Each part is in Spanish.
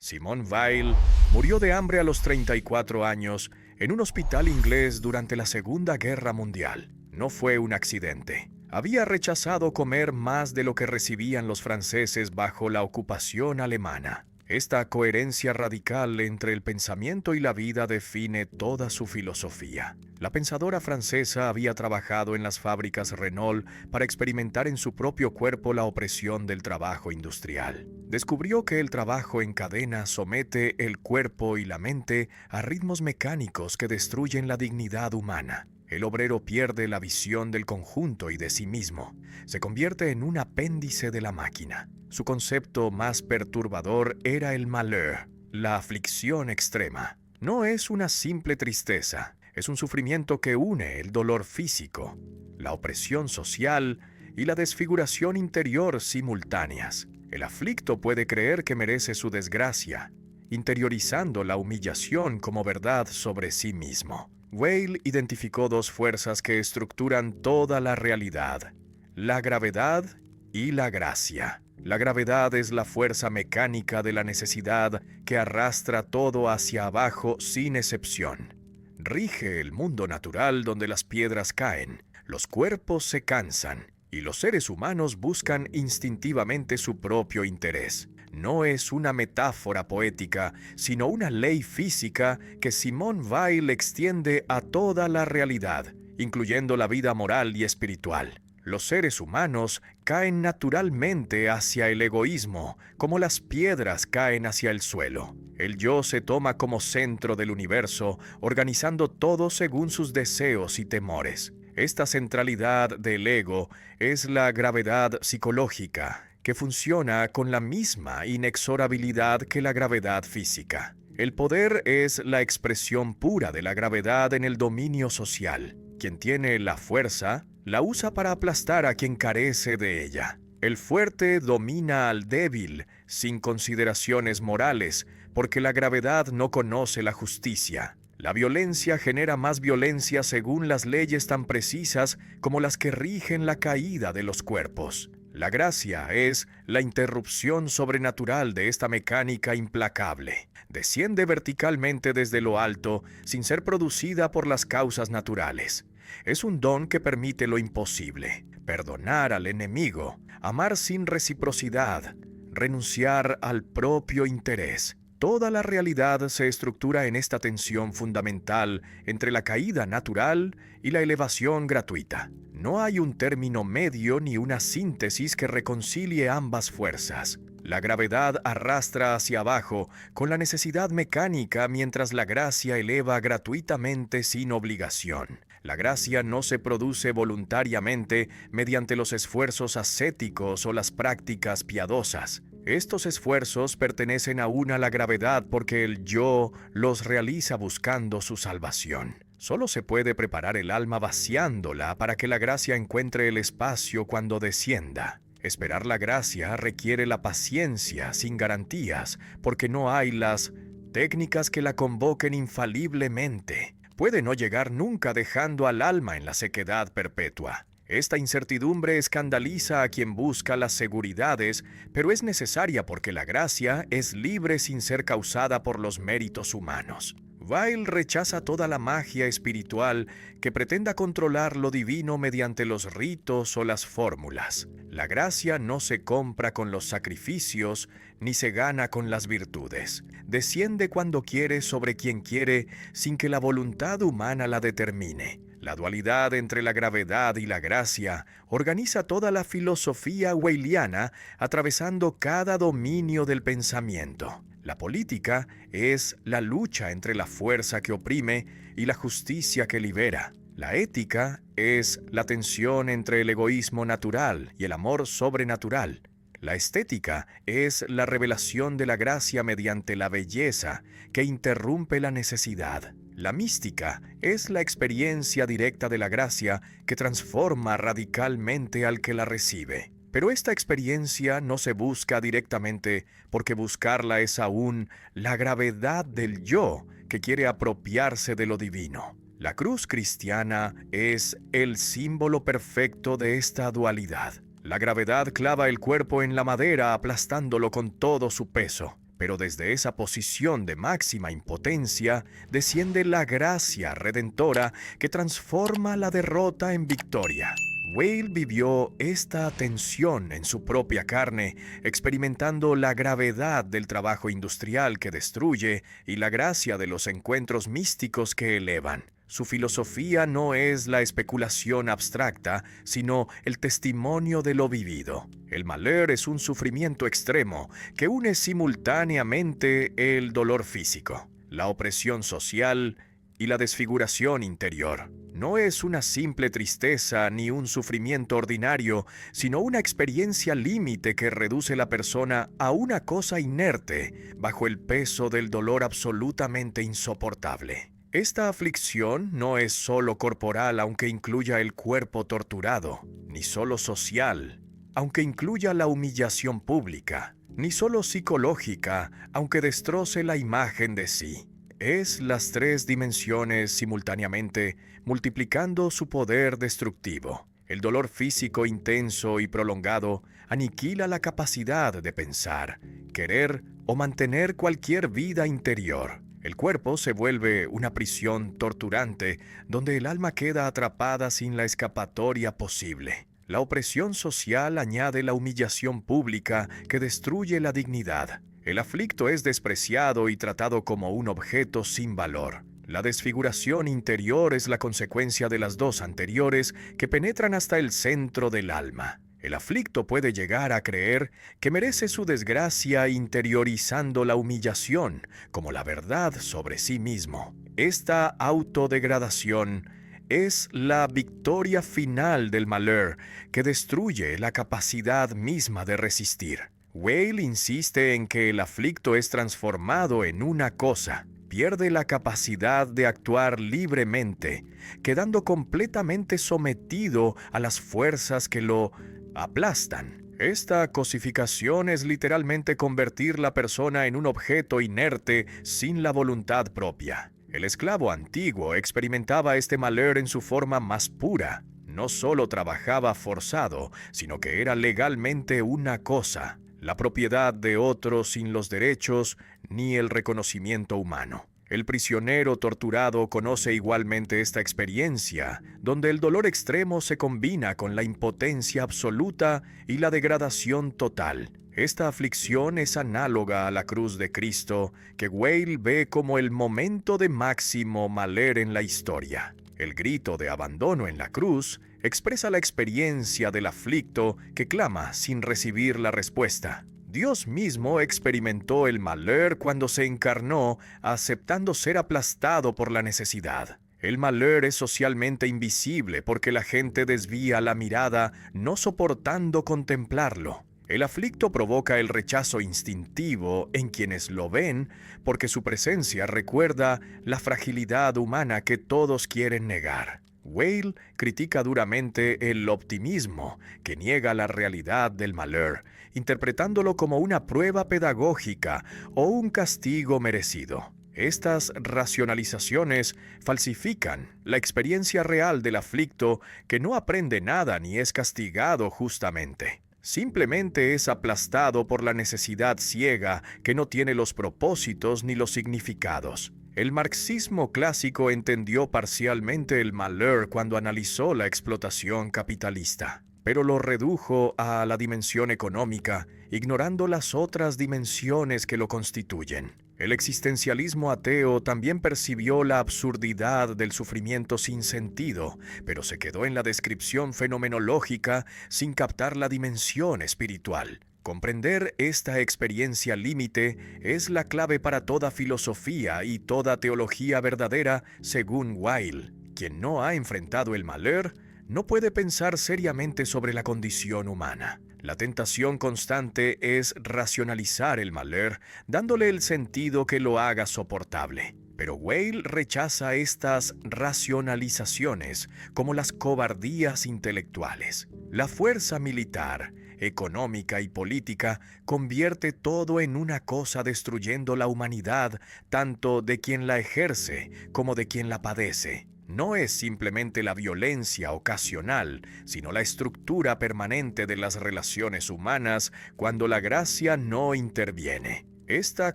Simone Weil murió de hambre a los 34 años en un hospital inglés durante la Segunda Guerra Mundial. No fue un accidente. Había rechazado comer más de lo que recibían los franceses bajo la ocupación alemana. Esta coherencia radical entre el pensamiento y la vida define toda su filosofía. La pensadora francesa había trabajado en las fábricas Renault para experimentar en su propio cuerpo la opresión del trabajo industrial. Descubrió que el trabajo en cadena somete el cuerpo y la mente a ritmos mecánicos que destruyen la dignidad humana. El obrero pierde la visión del conjunto y de sí mismo. Se convierte en un apéndice de la máquina. Su concepto más perturbador era el malheur, la aflicción extrema. No es una simple tristeza, es un sufrimiento que une el dolor físico, la opresión social y la desfiguración interior simultáneas. El aflicto puede creer que merece su desgracia, interiorizando la humillación como verdad sobre sí mismo. Weil identificó dos fuerzas que estructuran toda la realidad: la gravedad y la gracia. La gravedad es la fuerza mecánica de la necesidad que arrastra todo hacia abajo sin excepción. Rige el mundo natural donde las piedras caen, los cuerpos se cansan y los seres humanos buscan instintivamente su propio interés. No es una metáfora poética, sino una ley física que Simone Weil extiende a toda la realidad, incluyendo la vida moral y espiritual. Los seres humanos caen naturalmente hacia el egoísmo, como las piedras caen hacia el suelo. El yo se toma como centro del universo, organizando todo según sus deseos y temores. Esta centralidad del ego es la gravedad psicológica, que funciona con la misma inexorabilidad que la gravedad física. El poder es la expresión pura de la gravedad en el dominio social. Quien tiene la fuerza, la usa para aplastar a quien carece de ella. El fuerte domina al débil, sin consideraciones morales, porque la gravedad no conoce la justicia. La violencia genera más violencia según las leyes tan precisas como las que rigen la caída de los cuerpos. La gracia es la interrupción sobrenatural de esta mecánica implacable. Desciende verticalmente desde lo alto sin ser producida por las causas naturales. Es un don que permite lo imposible: perdonar al enemigo, amar sin reciprocidad, renunciar al propio interés. Toda la realidad se estructura en esta tensión fundamental entre la caída natural y la elevación gratuita. No hay un término medio ni una síntesis que reconcilie ambas fuerzas. La gravedad arrastra hacia abajo con la necesidad mecánica, mientras la gracia eleva gratuitamente sin obligación. La gracia no se produce voluntariamente mediante los esfuerzos ascéticos o las prácticas piadosas. Estos esfuerzos pertenecen aún a la gravedad porque el yo los realiza buscando su salvación. Solo se puede preparar el alma vaciándola para que la gracia encuentre el espacio cuando descienda. Esperar la gracia requiere la paciencia sin garantías, porque no hay las técnicas que la convoquen infaliblemente. Puede no llegar nunca, dejando al alma en la sequedad perpetua. Esta incertidumbre escandaliza a quien busca las seguridades, pero es necesaria porque la gracia es libre sin ser causada por los méritos humanos. Weil rechaza toda la magia espiritual que pretenda controlar lo divino mediante los ritos o las fórmulas. La gracia no se compra con los sacrificios ni se gana con las virtudes. Desciende cuando quiere sobre quien quiere, sin que la voluntad humana la determine. La dualidad entre la gravedad y la gracia organiza toda la filosofía weiliana, atravesando cada dominio del pensamiento. La política es la lucha entre la fuerza que oprime y la justicia que libera. La ética es la tensión entre el egoísmo natural y el amor sobrenatural. La estética es la revelación de la gracia mediante la belleza que interrumpe la necesidad. La mística es la experiencia directa de la gracia que transforma radicalmente al que la recibe. Pero esta experiencia no se busca directamente porque buscarla es aún la gravedad del yo que quiere apropiarse de lo divino. La cruz cristiana es el símbolo perfecto de esta dualidad. La gravedad clava el cuerpo en la madera aplastándolo con todo su peso, Pero desde esa posición de máxima impotencia desciende la gracia redentora que transforma la derrota en victoria. Whale vivió esta tensión en su propia carne, experimentando la gravedad del trabajo industrial que destruye y la gracia de los encuentros místicos que elevan. Su filosofía no es la especulación abstracta, sino el testimonio de lo vivido. El malheur es un sufrimiento extremo que une simultáneamente el dolor físico, la opresión social y la desfiguración interior. No es una simple tristeza ni un sufrimiento ordinario, sino una experiencia límite que reduce la persona a una cosa inerte bajo el peso del dolor absolutamente insoportable. Esta aflicción no es solo corporal, aunque incluya el cuerpo torturado, ni solo social, aunque incluya la humillación pública, ni solo psicológica, aunque destroce la imagen de sí. Es las tres dimensiones simultáneamente, multiplicando su poder destructivo. El dolor físico intenso y prolongado aniquila la capacidad de pensar, querer o mantener cualquier vida interior. El cuerpo se vuelve una prisión torturante donde el alma queda atrapada sin la escapatoria posible. La opresión social añade la humillación pública que destruye la dignidad. El aflicto es despreciado y tratado como un objeto sin valor. La desfiguración interior es la consecuencia de las dos anteriores que penetran hasta el centro del alma. El aflicto puede llegar a creer que merece su desgracia interiorizando la humillación como la verdad sobre sí mismo. Esta autodegradación es la victoria final del malheur que destruye la capacidad misma de resistir. Whale insiste en que el aflicto es transformado en una cosa, pierde la capacidad de actuar libremente, quedando completamente sometido a las fuerzas que lo aplastan. Esta cosificación es literalmente convertir la persona en un objeto inerte sin la voluntad propia. El esclavo antiguo experimentaba este malheur en su forma más pura. No solo trabajaba forzado, sino que era legalmente una cosa, la propiedad de otro sin los derechos ni el reconocimiento humano. El prisionero torturado conoce igualmente esta experiencia, donde el dolor extremo se combina con la impotencia absoluta y la degradación total. Esta aflicción es análoga a la cruz de Cristo, que Whale ve como el momento de máximo malheur en la historia. El grito de abandono en la cruz expresa la experiencia del aflicto que clama sin recibir la respuesta. Dios mismo experimentó el malheur cuando se encarnó, aceptando ser aplastado por la necesidad. El malheur es socialmente invisible porque la gente desvía la mirada, no soportando contemplarlo. El aflicto provoca el rechazo instintivo en quienes lo ven porque su presencia recuerda la fragilidad humana que todos quieren negar. Whale critica duramente el optimismo que niega la realidad del malheur, interpretándolo como una prueba pedagógica o un castigo merecido. Estas racionalizaciones falsifican la experiencia real del aflicto que no aprende nada ni es castigado justamente. Simplemente es aplastado por la necesidad ciega que no tiene los propósitos ni los significados. El marxismo clásico entendió parcialmente el malheur cuando analizó la explotación capitalista, pero lo redujo a la dimensión económica, ignorando las otras dimensiones que lo constituyen. El existencialismo ateo también percibió la absurdidad del sufrimiento sin sentido, pero se quedó en la descripción fenomenológica sin captar la dimensión espiritual. Comprender esta experiencia límite es la clave para toda filosofía y toda teología verdadera, según Whale. Quien no ha enfrentado el malheur no puede pensar seriamente sobre la condición humana. La tentación constante es racionalizar el malheur, dándole el sentido que lo haga soportable. Pero Whale rechaza estas racionalizaciones como las cobardías intelectuales. La fuerza militar, económica y política convierte todo en una cosa, destruyendo la humanidad tanto de quien la ejerce como de quien la padece. No es simplemente la violencia ocasional, sino la estructura permanente de las relaciones humanas cuando la gracia no interviene. Esta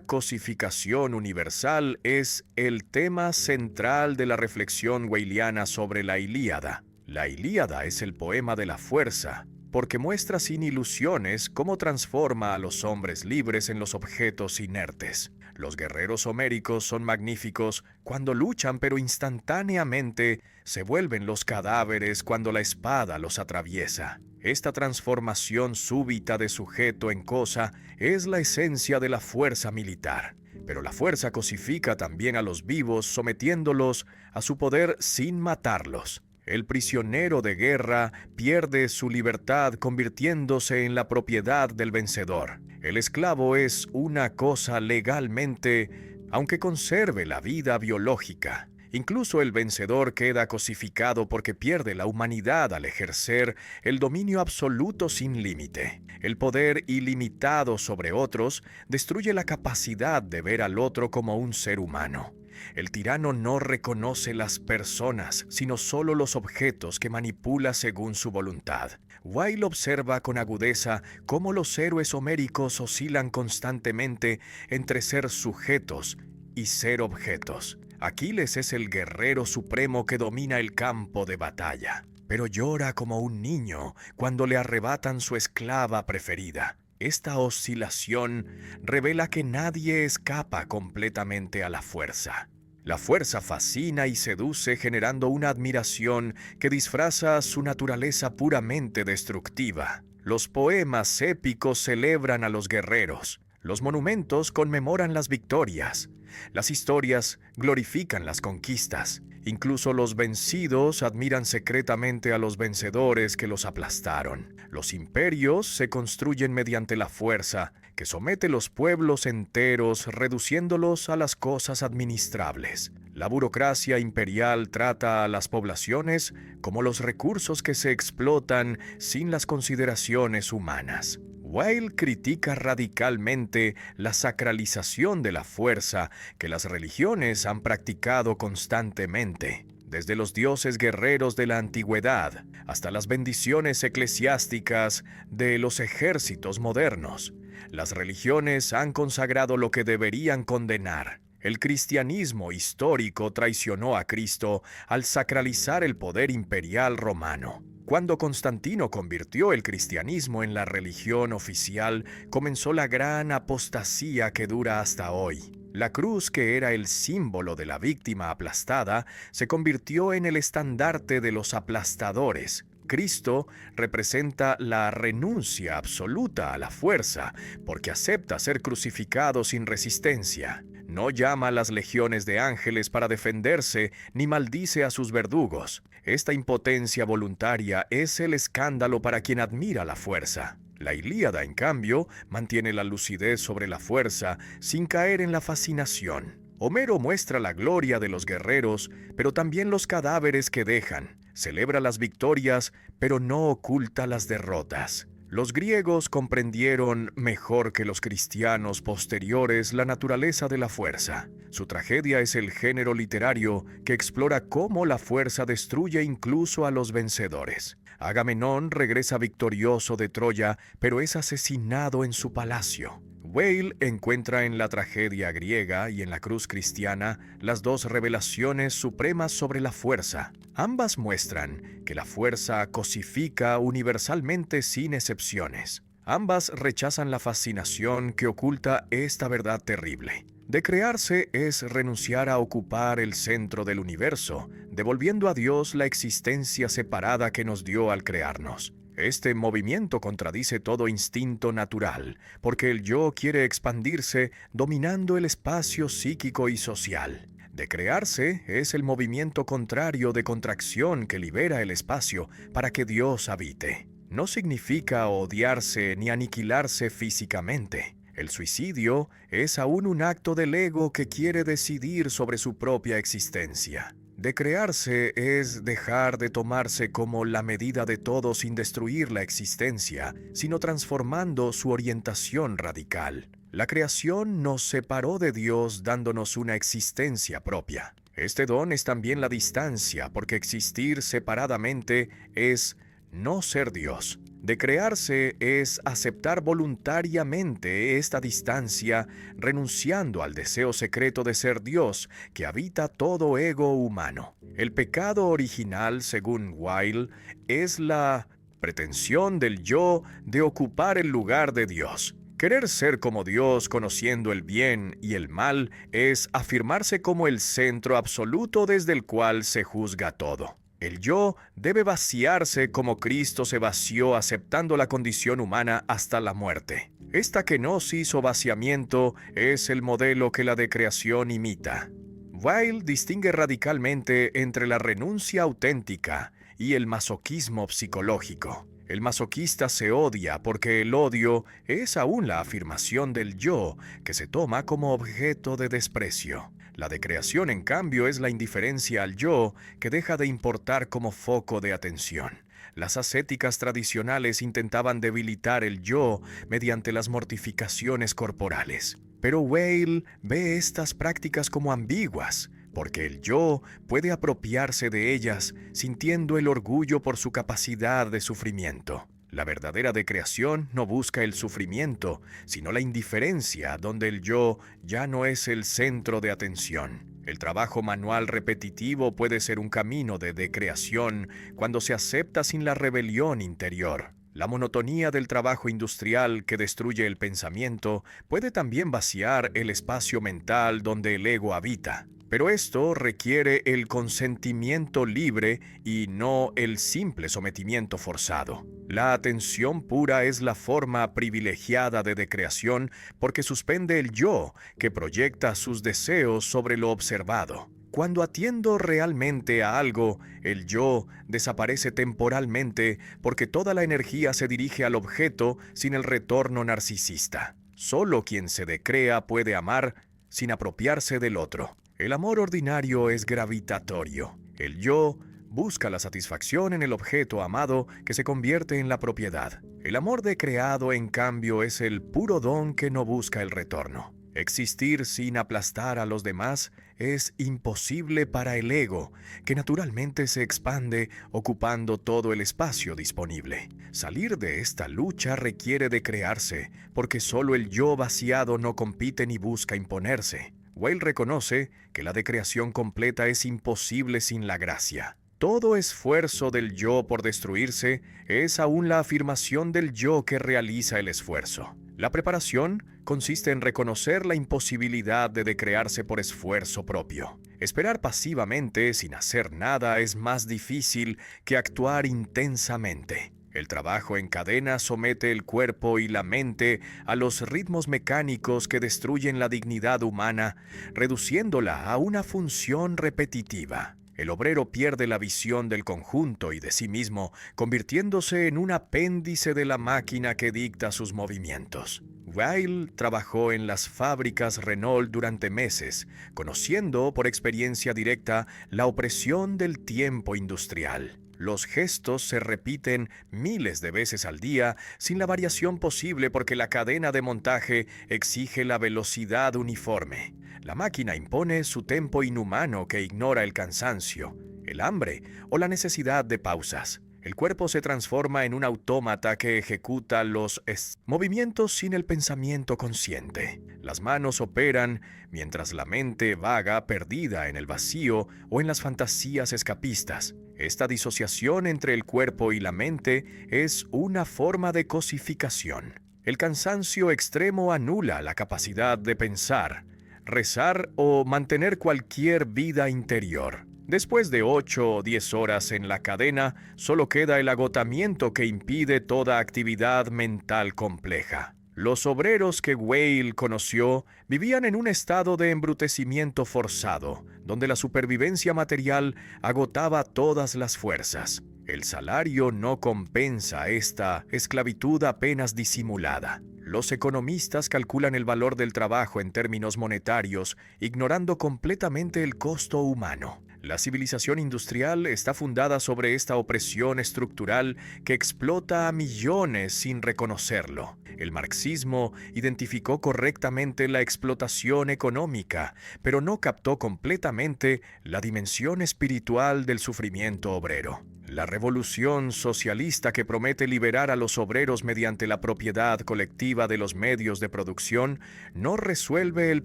cosificación universal es el tema central de la reflexión weiliana sobre la Ilíada. La Ilíada es el poema de la fuerza, porque muestra sin ilusiones cómo transforma a los hombres libres en los objetos inertes. Los guerreros homéricos son magníficos cuando luchan, pero instantáneamente se vuelven los cadáveres cuando la espada los atraviesa. Esta transformación súbita de sujeto en cosa es la esencia de la fuerza militar. Pero la fuerza cosifica también a los vivos, sometiéndolos a su poder sin matarlos. El prisionero de guerra pierde su libertad convirtiéndose en la propiedad del vencedor. El esclavo es una cosa legalmente, aunque conserve la vida biológica. Incluso el vencedor queda cosificado porque pierde la humanidad al ejercer el dominio absoluto sin límite. El poder ilimitado sobre otros destruye la capacidad de ver al otro como un ser humano. El tirano no reconoce las personas, sino solo los objetos que manipula según su voluntad. Wilde observa con agudeza cómo los héroes homéricos oscilan constantemente entre ser sujetos y ser objetos. Aquiles es el guerrero supremo que domina el campo de batalla, pero llora como un niño cuando le arrebatan su esclava preferida. Esta oscilación revela que nadie escapa completamente a la fuerza. La fuerza fascina y seduce generando una admiración que disfraza su naturaleza puramente destructiva. Los poemas épicos celebran a los guerreros. Los monumentos conmemoran las victorias. Las historias glorifican las conquistas. Incluso los vencidos admiran secretamente a los vencedores que los aplastaron. Los imperios se construyen mediante la fuerza, que somete los pueblos enteros, reduciéndolos a las cosas administrables. La burocracia imperial trata a las poblaciones como los recursos que se explotan sin las consideraciones humanas. Wilde critica radicalmente la sacralización de la fuerza que las religiones han practicado constantemente, desde los dioses guerreros de la antigüedad hasta las bendiciones eclesiásticas de los ejércitos modernos. Las religiones han consagrado lo que deberían condenar. El cristianismo histórico traicionó a Cristo al sacralizar el poder imperial romano. Cuando Constantino convirtió el cristianismo en la religión oficial, comenzó la gran apostasía que dura hasta hoy. La cruz, que era el símbolo de la víctima aplastada, se convirtió en el estandarte de los aplastadores. Cristo representa la renuncia absoluta a la fuerza, porque acepta ser crucificado sin resistencia. No llama a las legiones de ángeles para defenderse, ni maldice a sus verdugos. Esta impotencia voluntaria es el escándalo para quien admira la fuerza. La Ilíada, en cambio, mantiene la lucidez sobre la fuerza sin caer en la fascinación. Homero muestra la gloria de los guerreros, pero también los cadáveres que dejan. Celebra las victorias, pero no oculta las derrotas. Los griegos comprendieron mejor que los cristianos posteriores la naturaleza de la fuerza. Su tragedia es el género literario que explora cómo la fuerza destruye incluso a los vencedores. Agamenón regresa victorioso de Troya, pero es asesinado en su palacio. Wilde encuentra en la tragedia griega y en la cruz cristiana las dos revelaciones supremas sobre la fuerza. Ambas muestran que la fuerza cosifica universalmente sin excepciones. Ambas rechazan la fascinación que oculta esta verdad terrible. De crearse es renunciar a ocupar el centro del universo, devolviendo a Dios la existencia separada que nos dio al crearnos. Este movimiento contradice todo instinto natural, porque el yo quiere expandirse dominando el espacio psíquico y social. De crearse es el movimiento contrario de contracción que libera el espacio para que Dios habite. No significa odiarse ni aniquilarse físicamente. El suicidio es aún un acto del ego que quiere decidir sobre su propia existencia. De crearse es dejar de tomarse como la medida de todo sin destruir la existencia, sino transformando su orientación radical. La creación nos separó de Dios dándonos una existencia propia. Este don es también la distancia, porque existir separadamente es no ser Dios. De crearse es aceptar voluntariamente esta distancia, renunciando al deseo secreto de ser Dios que habita todo ego humano. El pecado original, según Weil, es la pretensión del yo de ocupar el lugar de Dios. Querer ser como Dios, conociendo el bien y el mal, es afirmarse como el centro absoluto desde el cual se juzga todo. El yo debe vaciarse como Cristo se vació aceptando la condición humana hasta la muerte. Esta kenosis o vaciamiento es el modelo que la decreación imita. Weil distingue radicalmente entre la renuncia auténtica y el masoquismo psicológico. El masoquista se odia porque el odio es aún la afirmación del yo que se toma como objeto de desprecio. La decreación, en cambio, es la indiferencia al yo que deja de importar como foco de atención. Las ascéticas tradicionales intentaban debilitar el yo mediante las mortificaciones corporales. Pero Weil ve estas prácticas como ambiguas, porque el yo puede apropiarse de ellas sintiendo el orgullo por su capacidad de sufrimiento. La verdadera decreación no busca el sufrimiento, sino la indiferencia, donde el yo ya no es el centro de atención. El trabajo manual repetitivo puede ser un camino de decreación cuando se acepta sin la rebelión interior. La monotonía del trabajo industrial que destruye el pensamiento puede también vaciar el espacio mental donde el ego habita. Pero esto requiere el consentimiento libre y no el simple sometimiento forzado. La atención pura es la forma privilegiada de decreación porque suspende el yo que proyecta sus deseos sobre lo observado. Cuando atiendo realmente a algo, el yo desaparece temporalmente porque toda la energía se dirige al objeto sin el retorno narcisista. Solo quien se decrea puede amar sin apropiarse del otro. El amor ordinario es gravitatorio. El yo busca la satisfacción en el objeto amado que se convierte en la propiedad. El amor decreado, en cambio, es el puro don que no busca el retorno. Existir sin aplastar a los demás es imposible para el ego, que naturalmente se expande ocupando todo el espacio disponible. Salir de esta lucha requiere de crearse, porque solo el yo vaciado no compite ni busca imponerse. Weil reconoce que la decreación completa es imposible sin la gracia. Todo esfuerzo del yo por destruirse es aún la afirmación del yo que realiza el esfuerzo. La preparación consiste en reconocer la imposibilidad de decrearse por esfuerzo propio. Esperar pasivamente sin hacer nada es más difícil que actuar intensamente. El trabajo en cadena somete el cuerpo y la mente a los ritmos mecánicos que destruyen la dignidad humana, reduciéndola a una función repetitiva. El obrero pierde la visión del conjunto y de sí mismo, convirtiéndose en un apéndice de la máquina que dicta sus movimientos. Weil trabajó en las fábricas Renault durante meses, conociendo por experiencia directa la opresión del tiempo industrial. Los gestos se repiten miles de veces al día sin la variación posible porque la cadena de montaje exige la velocidad uniforme. La máquina impone su tempo inhumano que ignora el cansancio, el hambre o la necesidad de pausas. El cuerpo se transforma en un autómata que ejecuta los movimientos sin el pensamiento consciente. Las manos operan mientras la mente vaga perdida en el vacío o en las fantasías escapistas. Esta disociación entre el cuerpo y la mente es una forma de cosificación. El cansancio extremo anula la capacidad de pensar, rezar o mantener cualquier vida interior. Después de 8 o 10 horas en la cadena, solo queda el agotamiento que impide toda actividad mental compleja. Los obreros que Weil conoció vivían en un estado de embrutecimiento forzado, donde la supervivencia material agotaba todas las fuerzas. El salario no compensa esta esclavitud apenas disimulada. Los economistas calculan el valor del trabajo en términos monetarios, ignorando completamente el costo humano. La civilización industrial está fundada sobre esta opresión estructural que explota a millones sin reconocerlo. El marxismo identificó correctamente la explotación económica, pero no captó completamente la dimensión espiritual del sufrimiento obrero. La revolución socialista que promete liberar a los obreros mediante la propiedad colectiva de los medios de producción no resuelve el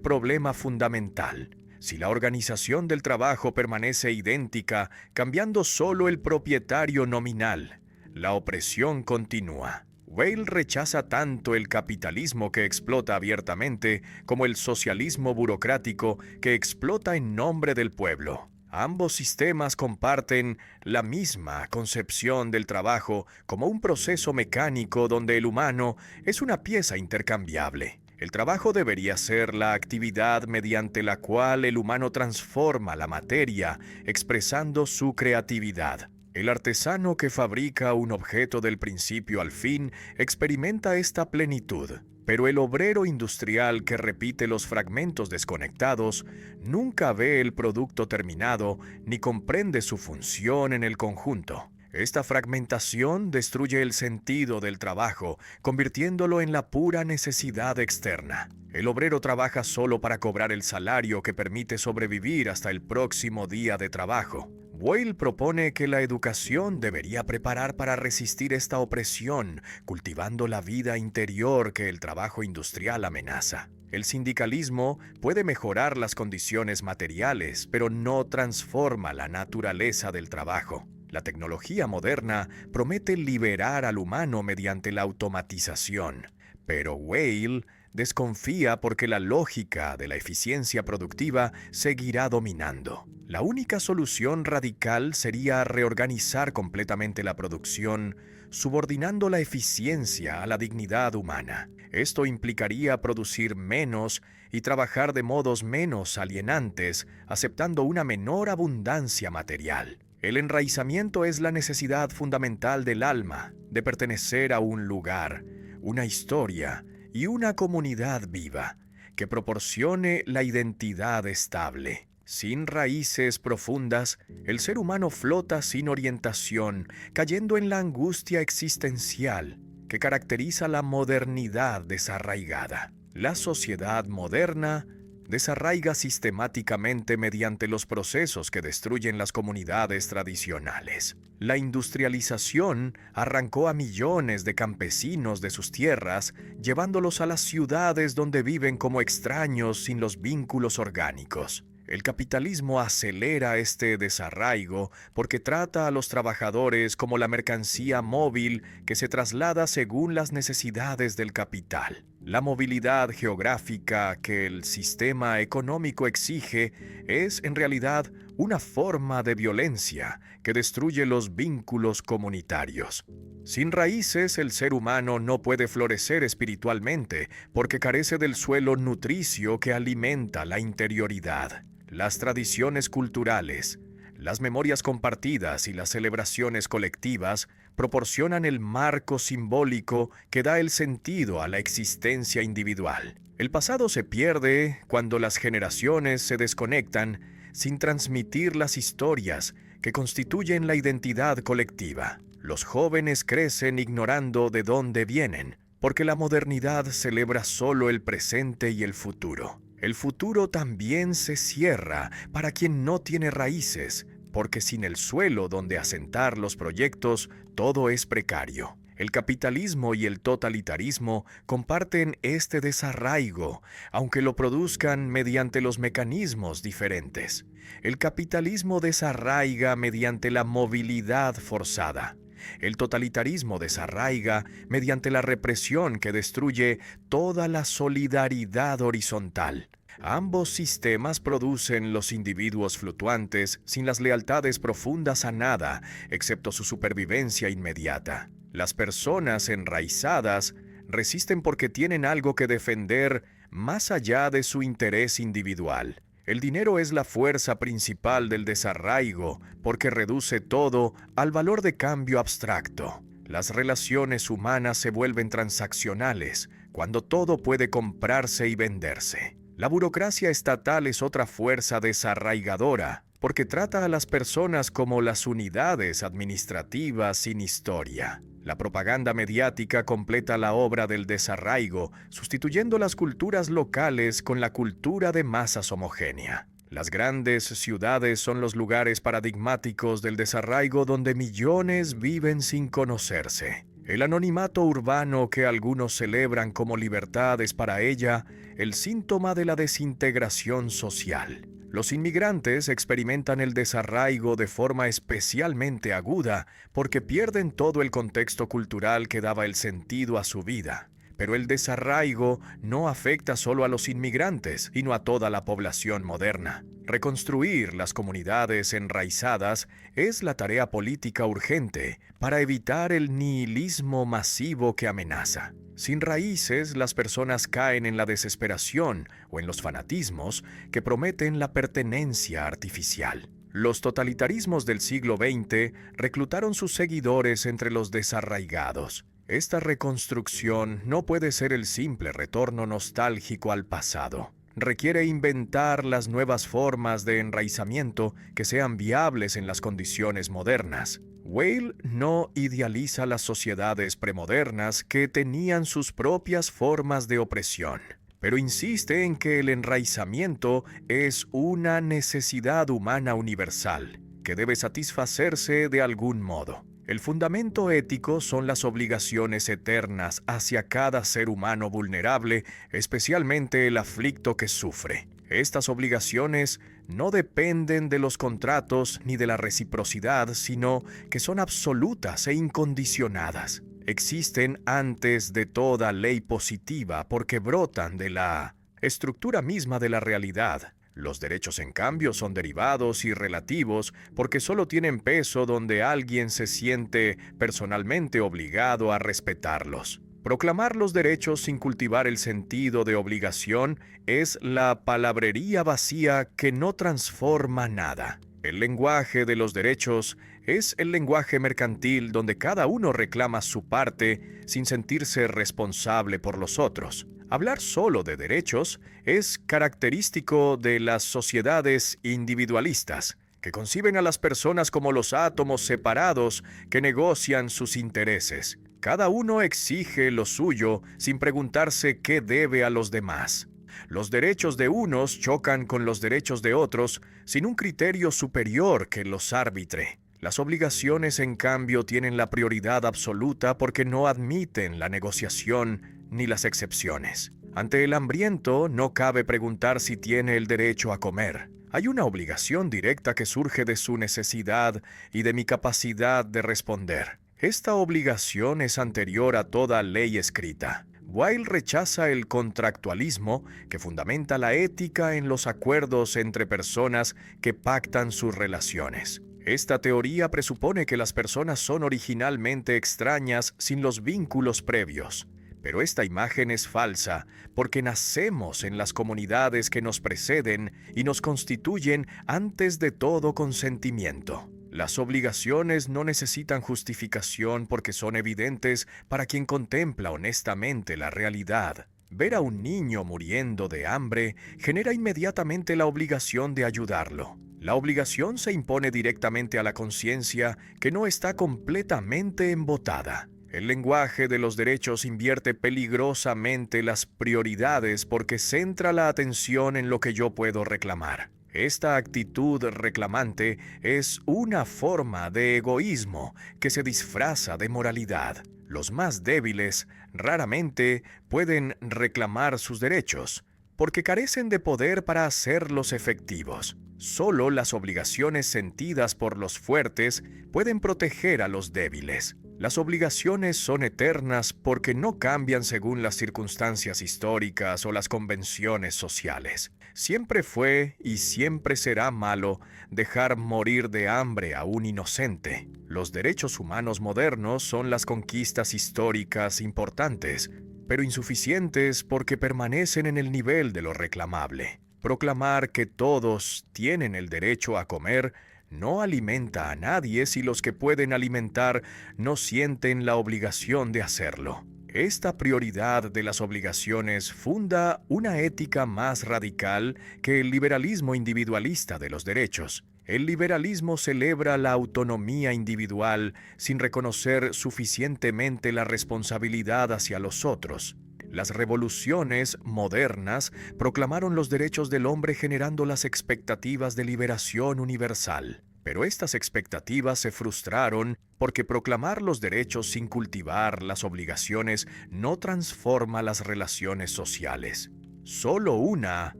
problema fundamental. Si la organización del trabajo permanece idéntica, cambiando solo el propietario nominal, la opresión continúa. Weil rechaza tanto el capitalismo que explota abiertamente como el socialismo burocrático que explota en nombre del pueblo. Ambos sistemas comparten la misma concepción del trabajo como un proceso mecánico donde el humano es una pieza intercambiable. El trabajo debería ser la actividad mediante la cual el humano transforma la materia, expresando su creatividad. El artesano que fabrica un objeto del principio al fin experimenta esta plenitud, pero el obrero industrial que repite los fragmentos desconectados nunca ve el producto terminado ni comprende su función en el conjunto. Esta fragmentación destruye el sentido del trabajo, convirtiéndolo en la pura necesidad externa. El obrero trabaja solo para cobrar el salario que permite sobrevivir hasta el próximo día de trabajo. Weil propone que la educación debería preparar para resistir esta opresión, cultivando la vida interior que el trabajo industrial amenaza. El sindicalismo puede mejorar las condiciones materiales, pero no transforma la naturaleza del trabajo. La tecnología moderna promete liberar al humano mediante la automatización, pero Weil desconfía porque la lógica de la eficiencia productiva seguirá dominando. La única solución radical sería reorganizar completamente la producción, subordinando la eficiencia a la dignidad humana. Esto implicaría producir menos y trabajar de modos menos alienantes, aceptando una menor abundancia material. El enraizamiento es la necesidad fundamental del alma, de pertenecer a un lugar, una historia y una comunidad viva, que proporcione la identidad estable. Sin raíces profundas, el ser humano flota sin orientación, cayendo en la angustia existencial que caracteriza la modernidad desarraigada. La sociedad moderna desarraiga sistemáticamente mediante los procesos que destruyen las comunidades tradicionales. La industrialización arrancó a millones de campesinos de sus tierras, llevándolos a las ciudades donde viven como extraños sin los vínculos orgánicos. El capitalismo acelera este desarraigo porque trata a los trabajadores como la mercancía móvil que se traslada según las necesidades del capital. La movilidad geográfica que el sistema económico exige es, en realidad, una forma de violencia que destruye los vínculos comunitarios. Sin raíces, el ser humano no puede florecer espiritualmente porque carece del suelo nutricio que alimenta la interioridad. Las tradiciones culturales, las memorias compartidas y las celebraciones colectivas proporcionan el marco simbólico que da el sentido a la existencia individual. El pasado se pierde cuando las generaciones se desconectan sin transmitir las historias que constituyen la identidad colectiva. Los jóvenes crecen ignorando de dónde vienen, porque la modernidad celebra solo el presente y el futuro. El futuro también se cierra para quien no tiene raíces, porque sin el suelo donde asentar los proyectos, todo es precario. El capitalismo y el totalitarismo comparten este desarraigo, aunque lo produzcan mediante los mecanismos diferentes. El capitalismo desarraiga mediante la movilidad forzada. El totalitarismo desarraiga mediante la represión que destruye toda la solidaridad horizontal. Ambos sistemas producen los individuos fluctuantes sin las lealtades profundas a nada, excepto su supervivencia inmediata. Las personas enraizadas resisten porque tienen algo que defender más allá de su interés individual. El dinero es la fuerza principal del desarraigo porque reduce todo al valor de cambio abstracto. Las relaciones humanas se vuelven transaccionales cuando todo puede comprarse y venderse. La burocracia estatal es otra fuerza desarraigadora porque trata a las personas como las unidades administrativas sin historia. La propaganda mediática completa la obra del desarraigo, sustituyendo las culturas locales con la cultura de masas homogénea. Las grandes ciudades son los lugares paradigmáticos del desarraigo donde millones viven sin conocerse. El anonimato urbano que algunos celebran como libertad es para ella el síntoma de la desintegración social. Los inmigrantes experimentan el desarraigo de forma especialmente aguda porque pierden todo el contexto cultural que daba el sentido a su vida. Pero el desarraigo no afecta solo a los inmigrantes, sino a toda la población moderna. Reconstruir las comunidades enraizadas es la tarea política urgente para evitar el nihilismo masivo que amenaza. Sin raíces, las personas caen en la desesperación o en los fanatismos que prometen la pertenencia artificial. Los totalitarismos del siglo XX reclutaron sus seguidores entre los desarraigados. Esta reconstrucción no puede ser el simple retorno nostálgico al pasado. Requiere inventar las nuevas formas de enraizamiento que sean viables en las condiciones modernas. Weil no idealiza las sociedades premodernas que tenían sus propias formas de opresión, pero insiste en que el enraizamiento es una necesidad humana universal, que debe satisfacerse de algún modo. El fundamento ético son las obligaciones eternas hacia cada ser humano vulnerable, especialmente el aflicto que sufre. Estas obligaciones no dependen de los contratos ni de la reciprocidad, sino que son absolutas e incondicionadas. Existen antes de toda ley positiva porque brotan de la estructura misma de la realidad. Los derechos, en cambio, son derivados y relativos porque solo tienen peso donde alguien se siente personalmente obligado a respetarlos. Proclamar los derechos sin cultivar el sentido de obligación es la palabrería vacía que no transforma nada. El lenguaje de los derechos es el lenguaje mercantil donde cada uno reclama su parte sin sentirse responsable por los otros. Hablar solo de derechos es característico de las sociedades individualistas, que conciben a las personas como los átomos separados que negocian sus intereses. Cada uno exige lo suyo sin preguntarse qué debe a los demás. Los derechos de unos chocan con los derechos de otros sin un criterio superior que los arbitre. Las obligaciones, en cambio, tienen la prioridad absoluta porque no admiten la negociación ni las excepciones. Ante el hambriento, no cabe preguntar si tiene el derecho a comer. Hay una obligación directa que surge de su necesidad y de mi capacidad de responder. Esta obligación es anterior a toda ley escrita. Weil rechaza el contractualismo que fundamenta la ética en los acuerdos entre personas que pactan sus relaciones. Esta teoría presupone que las personas son originalmente extrañas sin los vínculos previos. Pero esta imagen es falsa porque nacemos en las comunidades que nos preceden y nos constituyen antes de todo consentimiento. Las obligaciones no necesitan justificación porque son evidentes para quien contempla honestamente la realidad. Ver a un niño muriendo de hambre genera inmediatamente la obligación de ayudarlo. La obligación se impone directamente a la conciencia que no está completamente embotada. El lenguaje de los derechos invierte peligrosamente las prioridades porque centra la atención en lo que yo puedo reclamar. Esta actitud reclamante es una forma de egoísmo que se disfraza de moralidad. Los más débiles raramente pueden reclamar sus derechos porque carecen de poder para hacerlos efectivos. Solo las obligaciones sentidas por los fuertes pueden proteger a los débiles. Las obligaciones son eternas porque no cambian según las circunstancias históricas o las convenciones sociales. Siempre fue y siempre será malo dejar morir de hambre a un inocente. Los derechos humanos modernos son las conquistas históricas importantes, pero insuficientes porque permanecen en el nivel de lo reclamable. Proclamar que todos tienen el derecho a comer no alimenta a nadie si los que pueden alimentar no sienten la obligación de hacerlo. Esta prioridad de las obligaciones funda una ética más radical que el liberalismo individualista de los derechos. El liberalismo celebra la autonomía individual sin reconocer suficientemente la responsabilidad hacia los otros. Las revoluciones modernas proclamaron los derechos del hombre generando las expectativas de liberación universal. Pero estas expectativas se frustraron porque proclamar los derechos sin cultivar las obligaciones no transforma las relaciones sociales. Solo una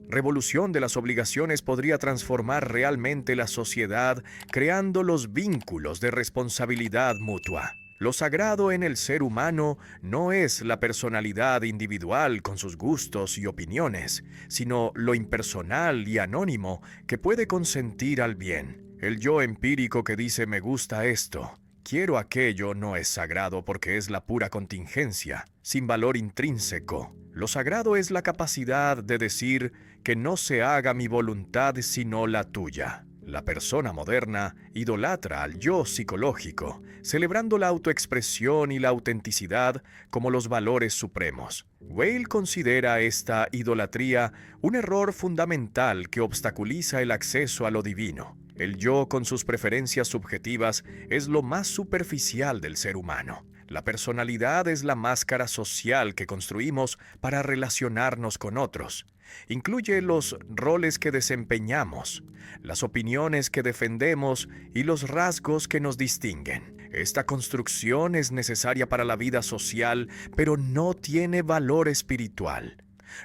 revolución de las obligaciones podría transformar realmente la sociedad, creando los vínculos de responsabilidad mutua. Lo sagrado en el ser humano no es la personalidad individual con sus gustos y opiniones, sino lo impersonal y anónimo que puede consentir al bien. El yo empírico que dice me gusta esto, quiero aquello no es sagrado porque es la pura contingencia, sin valor intrínseco. Lo sagrado es la capacidad de decir que no se haga mi voluntad sino la tuya. La persona moderna idolatra al yo psicológico, celebrando la autoexpresión y la autenticidad como los valores supremos. Weil considera esta idolatría un error fundamental que obstaculiza el acceso a lo divino. El yo con sus preferencias subjetivas es lo más superficial del ser humano. La personalidad es la máscara social que construimos para relacionarnos con otros. Incluye los roles que desempeñamos, las opiniones que defendemos y los rasgos que nos distinguen. Esta construcción es necesaria para la vida social, pero no tiene valor espiritual.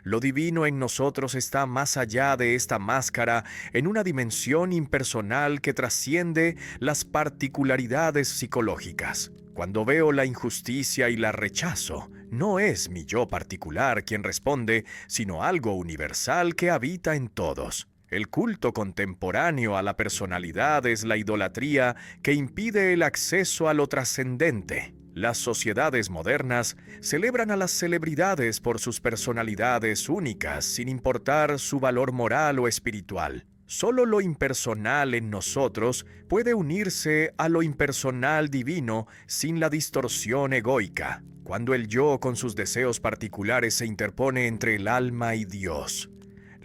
Lo divino en nosotros está más allá de esta máscara, en una dimensión impersonal que trasciende las particularidades psicológicas. Cuando veo la injusticia y la rechazo, no es mi yo particular quien responde, sino algo universal que habita en todos. El culto contemporáneo a la personalidad es la idolatría que impide el acceso a lo trascendente. Las sociedades modernas celebran a las celebridades por sus personalidades únicas, sin importar su valor moral o espiritual. Solo lo impersonal en nosotros puede unirse a lo impersonal divino sin la distorsión egoica, cuando el yo con sus deseos particulares se interpone entre el alma y Dios.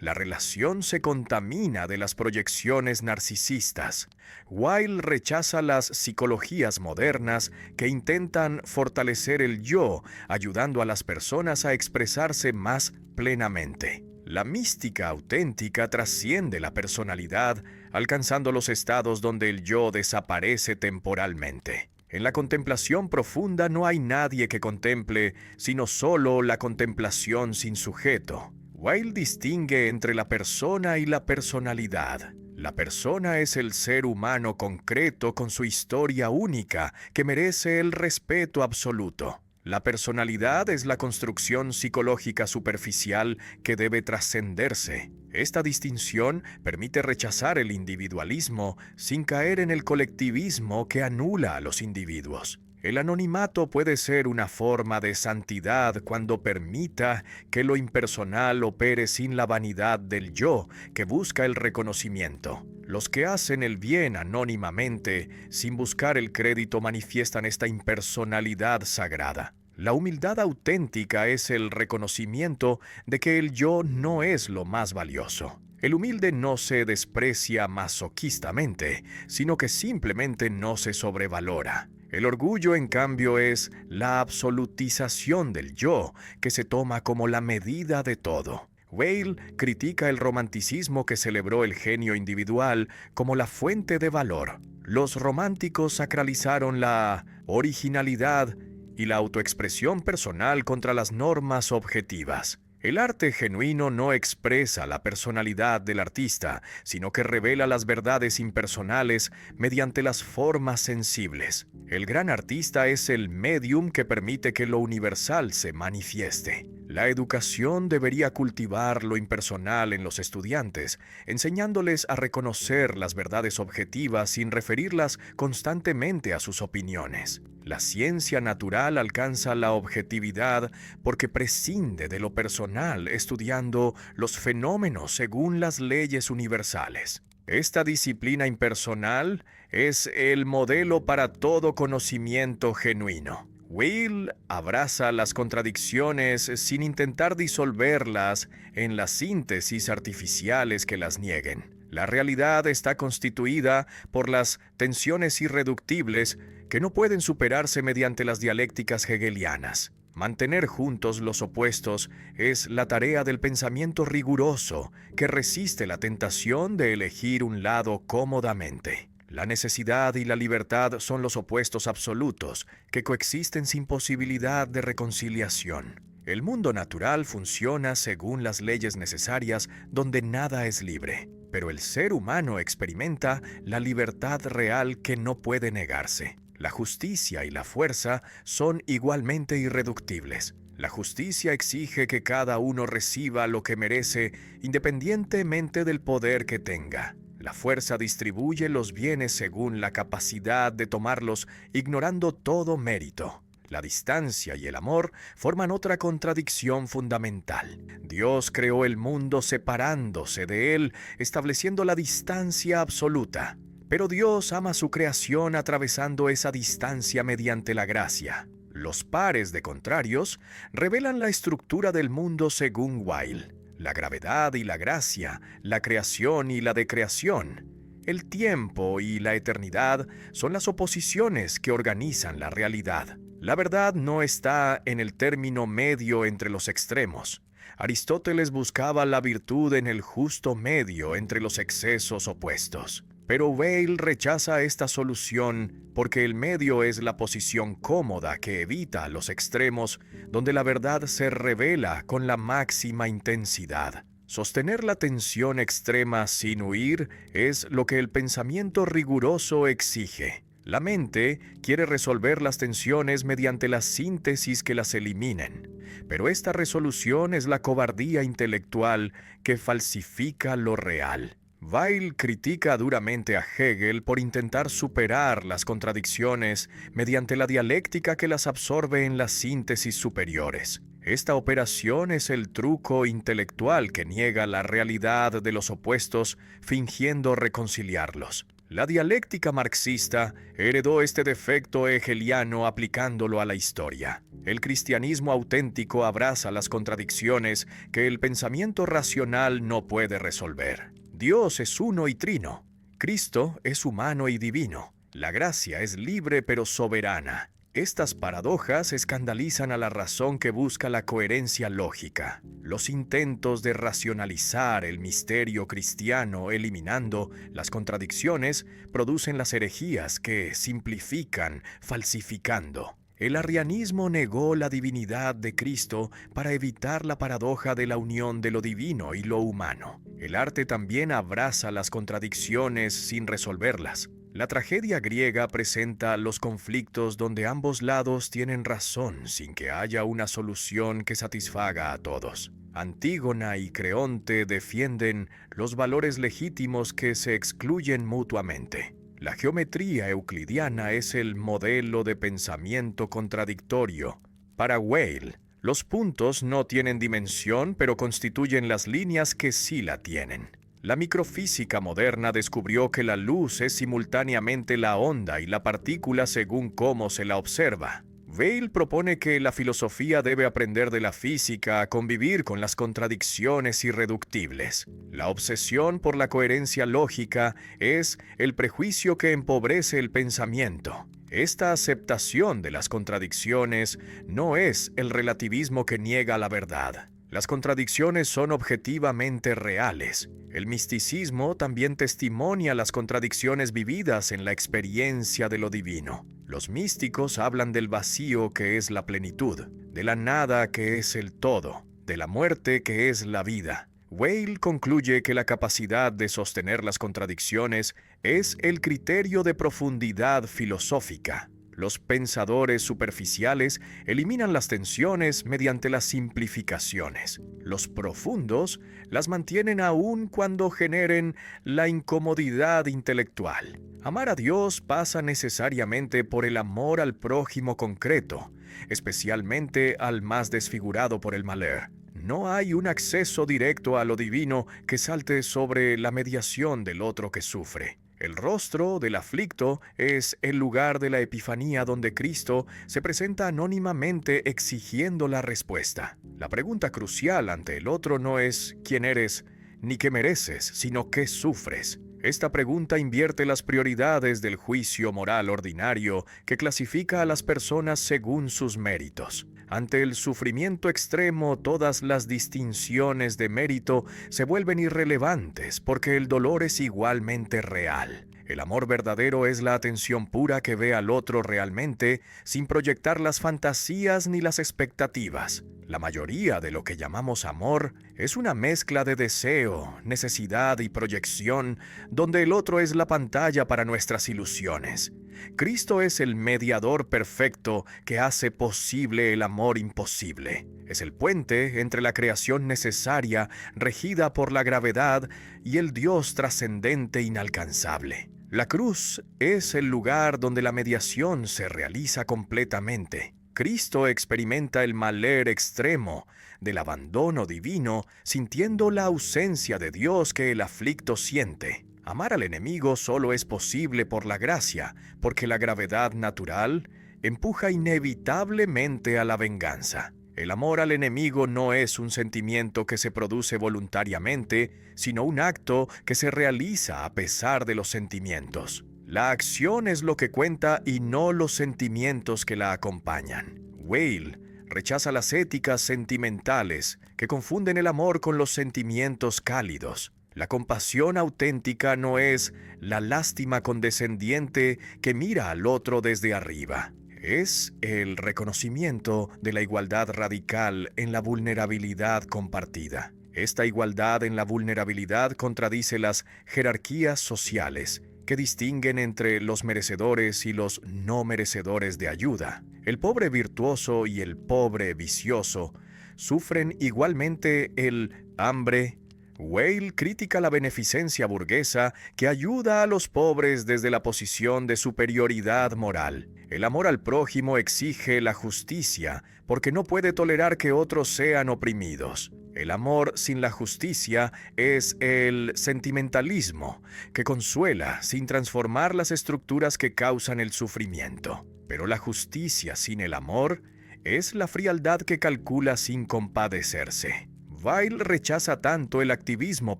La relación se contamina de las proyecciones narcisistas. Weil rechaza las psicologías modernas que intentan fortalecer el yo, ayudando a las personas a expresarse más plenamente. La mística auténtica trasciende la personalidad, alcanzando los estados donde el yo desaparece temporalmente. En la contemplación profunda no hay nadie que contemple, sino solo la contemplación sin sujeto. Weil distingue entre la persona y la personalidad. La persona es el ser humano concreto con su historia única que merece el respeto absoluto. La personalidad es la construcción psicológica superficial que debe trascenderse. Esta distinción permite rechazar el individualismo sin caer en el colectivismo que anula a los individuos. El anonimato puede ser una forma de santidad cuando permita que lo impersonal opere sin la vanidad del yo que busca el reconocimiento. Los que hacen el bien anónimamente, sin buscar el crédito, manifiestan esta impersonalidad sagrada. La humildad auténtica es el reconocimiento de que el yo no es lo más valioso. El humilde no se desprecia masoquistamente, sino que simplemente no se sobrevalora. El orgullo, en cambio, es la absolutización del yo, que se toma como la medida de todo. Weil critica el romanticismo que celebró el genio individual como la fuente de valor. Los románticos sacralizaron la originalidad y la autoexpresión personal contra las normas objetivas. El arte genuino no expresa la personalidad del artista, sino que revela las verdades impersonales mediante las formas sensibles. El gran artista es el medium que permite que lo universal se manifieste. La educación debería cultivar lo impersonal en los estudiantes, enseñándoles a reconocer las verdades objetivas sin referirlas constantemente a sus opiniones. La ciencia natural alcanza la objetividad porque prescinde de lo personal, estudiando los fenómenos según las leyes universales. Esta disciplina impersonal es el modelo para todo conocimiento genuino. Weil abraza las contradicciones sin intentar disolverlas en las síntesis artificiales que las nieguen. La realidad está constituida por las tensiones irreductibles que no pueden superarse mediante las dialécticas hegelianas. Mantener juntos los opuestos es la tarea del pensamiento riguroso que resiste la tentación de elegir un lado cómodamente. La necesidad y la libertad son los opuestos absolutos que coexisten sin posibilidad de reconciliación. El mundo natural funciona según las leyes necesarias donde nada es libre, pero el ser humano experimenta la libertad real que no puede negarse. La justicia y la fuerza son igualmente irreductibles. La justicia exige que cada uno reciba lo que merece independientemente del poder que tenga. La fuerza distribuye los bienes según la capacidad de tomarlos, ignorando todo mérito. La distancia y el amor forman otra contradicción fundamental. Dios creó el mundo separándose de él, estableciendo la distancia absoluta. Pero Dios ama su creación atravesando esa distancia mediante la gracia. Los pares de contrarios revelan la estructura del mundo según Weil. La gravedad y la gracia, la creación y la decreación. El tiempo y la eternidad son las oposiciones que organizan la realidad. La verdad no está en el término medio entre los extremos. Aristóteles buscaba la virtud en el justo medio entre los excesos opuestos. Pero Weil rechaza esta solución porque el medio es la posición cómoda que evita los extremos, donde la verdad se revela con la máxima intensidad. Sostener la tensión extrema sin huir es lo que el pensamiento riguroso exige. La mente quiere resolver las tensiones mediante la síntesis que las eliminen, pero esta resolución es la cobardía intelectual que falsifica lo real. Weil critica duramente a Hegel por intentar superar las contradicciones mediante la dialéctica que las absorbe en las síntesis superiores. Esta operación es el truco intelectual que niega la realidad de los opuestos, fingiendo reconciliarlos. La dialéctica marxista heredó este defecto hegeliano aplicándolo a la historia. El cristianismo auténtico abraza las contradicciones que el pensamiento racional no puede resolver. Dios es uno y trino. Cristo es humano y divino. La gracia es libre pero soberana. Estas paradojas escandalizan a la razón que busca la coherencia lógica. Los intentos de racionalizar el misterio cristiano eliminando las contradicciones producen las herejías que simplifican, falsificando. El arrianismo negó la divinidad de Cristo para evitar la paradoja de la unión de lo divino y lo humano. El arte también abraza las contradicciones sin resolverlas. La tragedia griega presenta los conflictos donde ambos lados tienen razón sin que haya una solución que satisfaga a todos. Antígona y Creonte defienden los valores legítimos que se excluyen mutuamente. La geometría euclidiana es el modelo de pensamiento contradictorio. Para Weil, los puntos no tienen dimensión, pero constituyen las líneas que sí la tienen. La microfísica moderna descubrió que la luz es simultáneamente la onda y la partícula según cómo se la observa. Weil propone que la filosofía debe aprender de la física a convivir con las contradicciones irreductibles. La obsesión por la coherencia lógica es el prejuicio que empobrece el pensamiento. Esta aceptación de las contradicciones no es el relativismo que niega la verdad. Las contradicciones son objetivamente reales. El misticismo también testimonia las contradicciones vividas en la experiencia de lo divino. Los místicos hablan del vacío que es la plenitud, de la nada que es el todo, de la muerte que es la vida. Weil concluye que la capacidad de sostener las contradicciones es el criterio de profundidad filosófica. Los pensadores superficiales eliminan las tensiones mediante las simplificaciones. Los profundos las mantienen aún cuando generen la incomodidad intelectual. Amar a Dios pasa necesariamente por el amor al prójimo concreto, especialmente al más desfigurado por el malheur. No hay un acceso directo a lo divino que salte sobre la mediación del otro que sufre. El rostro del aflicto es el lugar de la epifanía donde Cristo se presenta anónimamente exigiendo la respuesta. La pregunta crucial ante el otro no es quién eres ni qué mereces, sino qué sufres. Esta pregunta invierte las prioridades del juicio moral ordinario que clasifica a las personas según sus méritos. Ante el sufrimiento extremo, todas las distinciones de mérito se vuelven irrelevantes porque el dolor es igualmente real. El amor verdadero es la atención pura que ve al otro realmente, sin proyectar las fantasías ni las expectativas. La mayoría de lo que llamamos amor es una mezcla de deseo, necesidad y proyección, donde el otro es la pantalla para nuestras ilusiones. Cristo es el mediador perfecto que hace posible el amor imposible. Es el puente entre la creación necesaria, regida por la gravedad, y el Dios trascendente inalcanzable. La cruz es el lugar donde la mediación se realiza completamente. Cristo experimenta el maler extremo del abandono divino, sintiendo la ausencia de Dios que el aflicto siente. Amar al enemigo solo es posible por la gracia, porque la gravedad natural empuja inevitablemente a la venganza. El amor al enemigo no es un sentimiento que se produce voluntariamente, sino un acto que se realiza a pesar de los sentimientos. La acción es lo que cuenta y no los sentimientos que la acompañan. Weil rechaza las éticas sentimentales que confunden el amor con los sentimientos cálidos. La compasión auténtica no es la lástima condescendiente que mira al otro desde arriba. Es el reconocimiento de la igualdad radical en la vulnerabilidad compartida. Esta igualdad en la vulnerabilidad contradice las jerarquías sociales que distinguen entre los merecedores y los no merecedores de ayuda. El pobre virtuoso y el pobre vicioso sufren igualmente el hambre. Weil critica la beneficencia burguesa que ayuda a los pobres desde la posición de superioridad moral. El amor al prójimo exige la justicia porque no puede tolerar que otros sean oprimidos. El amor sin la justicia es el sentimentalismo, que consuela sin transformar las estructuras que causan el sufrimiento. Pero la justicia sin el amor es la frialdad que calcula sin compadecerse. Weil rechaza tanto el activismo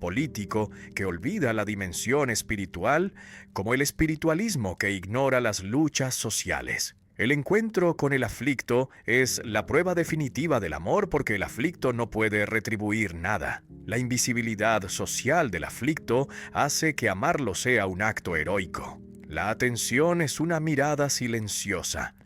político que olvida la dimensión espiritual como el espiritualismo que ignora las luchas sociales. El encuentro con el aflicto es la prueba definitiva del amor porque el aflicto no puede retribuir nada. La invisibilidad social del aflicto hace que amarlo sea un acto heroico. La atención es una mirada silenciosa,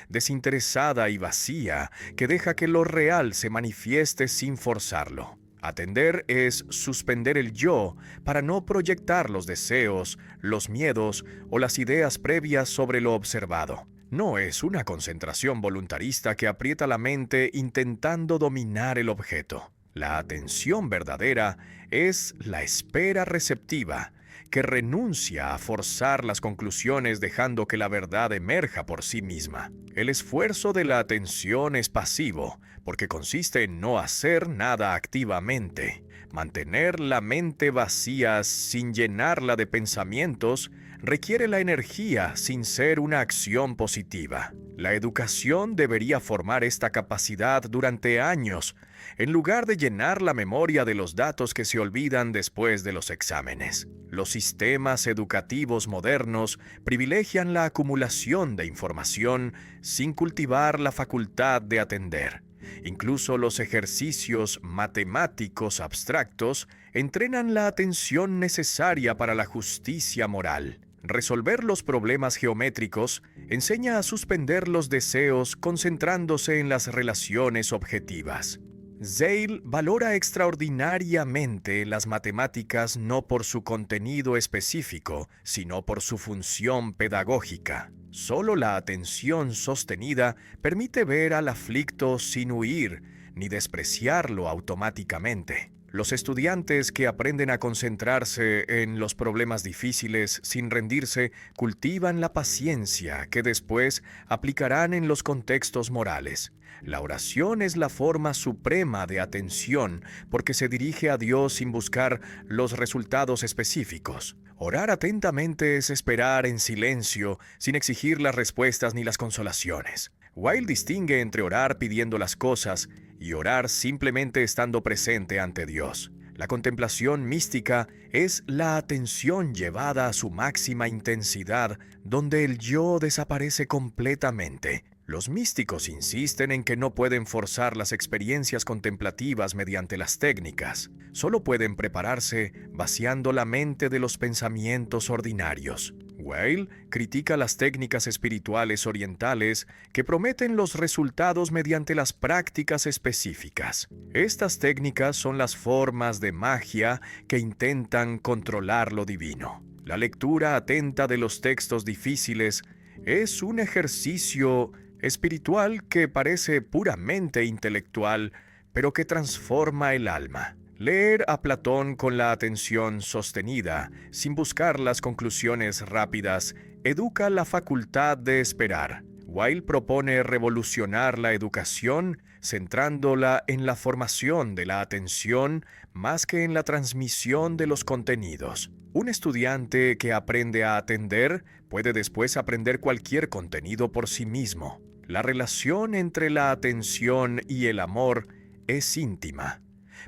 desinteresada y vacía, que deja que lo real se manifieste sin forzarlo. Atender es suspender el yo para no proyectar los deseos, los miedos o las ideas previas sobre lo observado. No es una concentración voluntarista que aprieta la mente intentando dominar el objeto. La atención verdadera es la espera receptiva, que renuncia a forzar las conclusiones dejando que la verdad emerja por sí misma. El esfuerzo de la atención es pasivo, porque consiste en no hacer nada activamente. Mantener la mente vacía sin llenarla de pensamientos requiere la energía sin ser una acción positiva. La educación debería formar esta capacidad durante años, en lugar de llenar la memoria de los datos que se olvidan después de los exámenes. Los sistemas educativos modernos privilegian la acumulación de información sin cultivar la facultad de atender. Incluso los ejercicios matemáticos abstractos entrenan la atención necesaria para la justicia moral. Resolver los problemas geométricos enseña a suspender los deseos concentrándose en las relaciones objetivas. Zeil valora extraordinariamente las matemáticas no por su contenido específico, sino por su función pedagógica. Solo la atención sostenida permite ver al aflicto sin huir ni despreciarlo automáticamente. Los estudiantes que aprenden a concentrarse en los problemas difíciles sin rendirse cultivan la paciencia que después aplicarán en los contextos morales. La oración es la forma suprema de atención porque se dirige a Dios sin buscar los resultados específicos. Orar atentamente es esperar en silencio sin exigir las respuestas ni las consolaciones. Weil distingue entre orar pidiendo las cosas y orar simplemente estando presente ante Dios. La contemplación mística es la atención llevada a su máxima intensidad, donde el yo desaparece completamente. Los místicos insisten en que no pueden forzar las experiencias contemplativas mediante las técnicas, solo pueden prepararse vaciando la mente de los pensamientos ordinarios. Weil critica las técnicas espirituales orientales que prometen los resultados mediante las prácticas específicas. Estas técnicas son las formas de magia que intentan controlar lo divino. La lectura atenta de los textos difíciles es un ejercicio espiritual que parece puramente intelectual, pero que transforma el alma. Leer a Platón con la atención sostenida, sin buscar las conclusiones rápidas, educa la facultad de esperar. Weil propone revolucionar la educación, centrándola en la formación de la atención más que en la transmisión de los contenidos. Un estudiante que aprende a atender puede después aprender cualquier contenido por sí mismo. La relación entre la atención y el amor es íntima,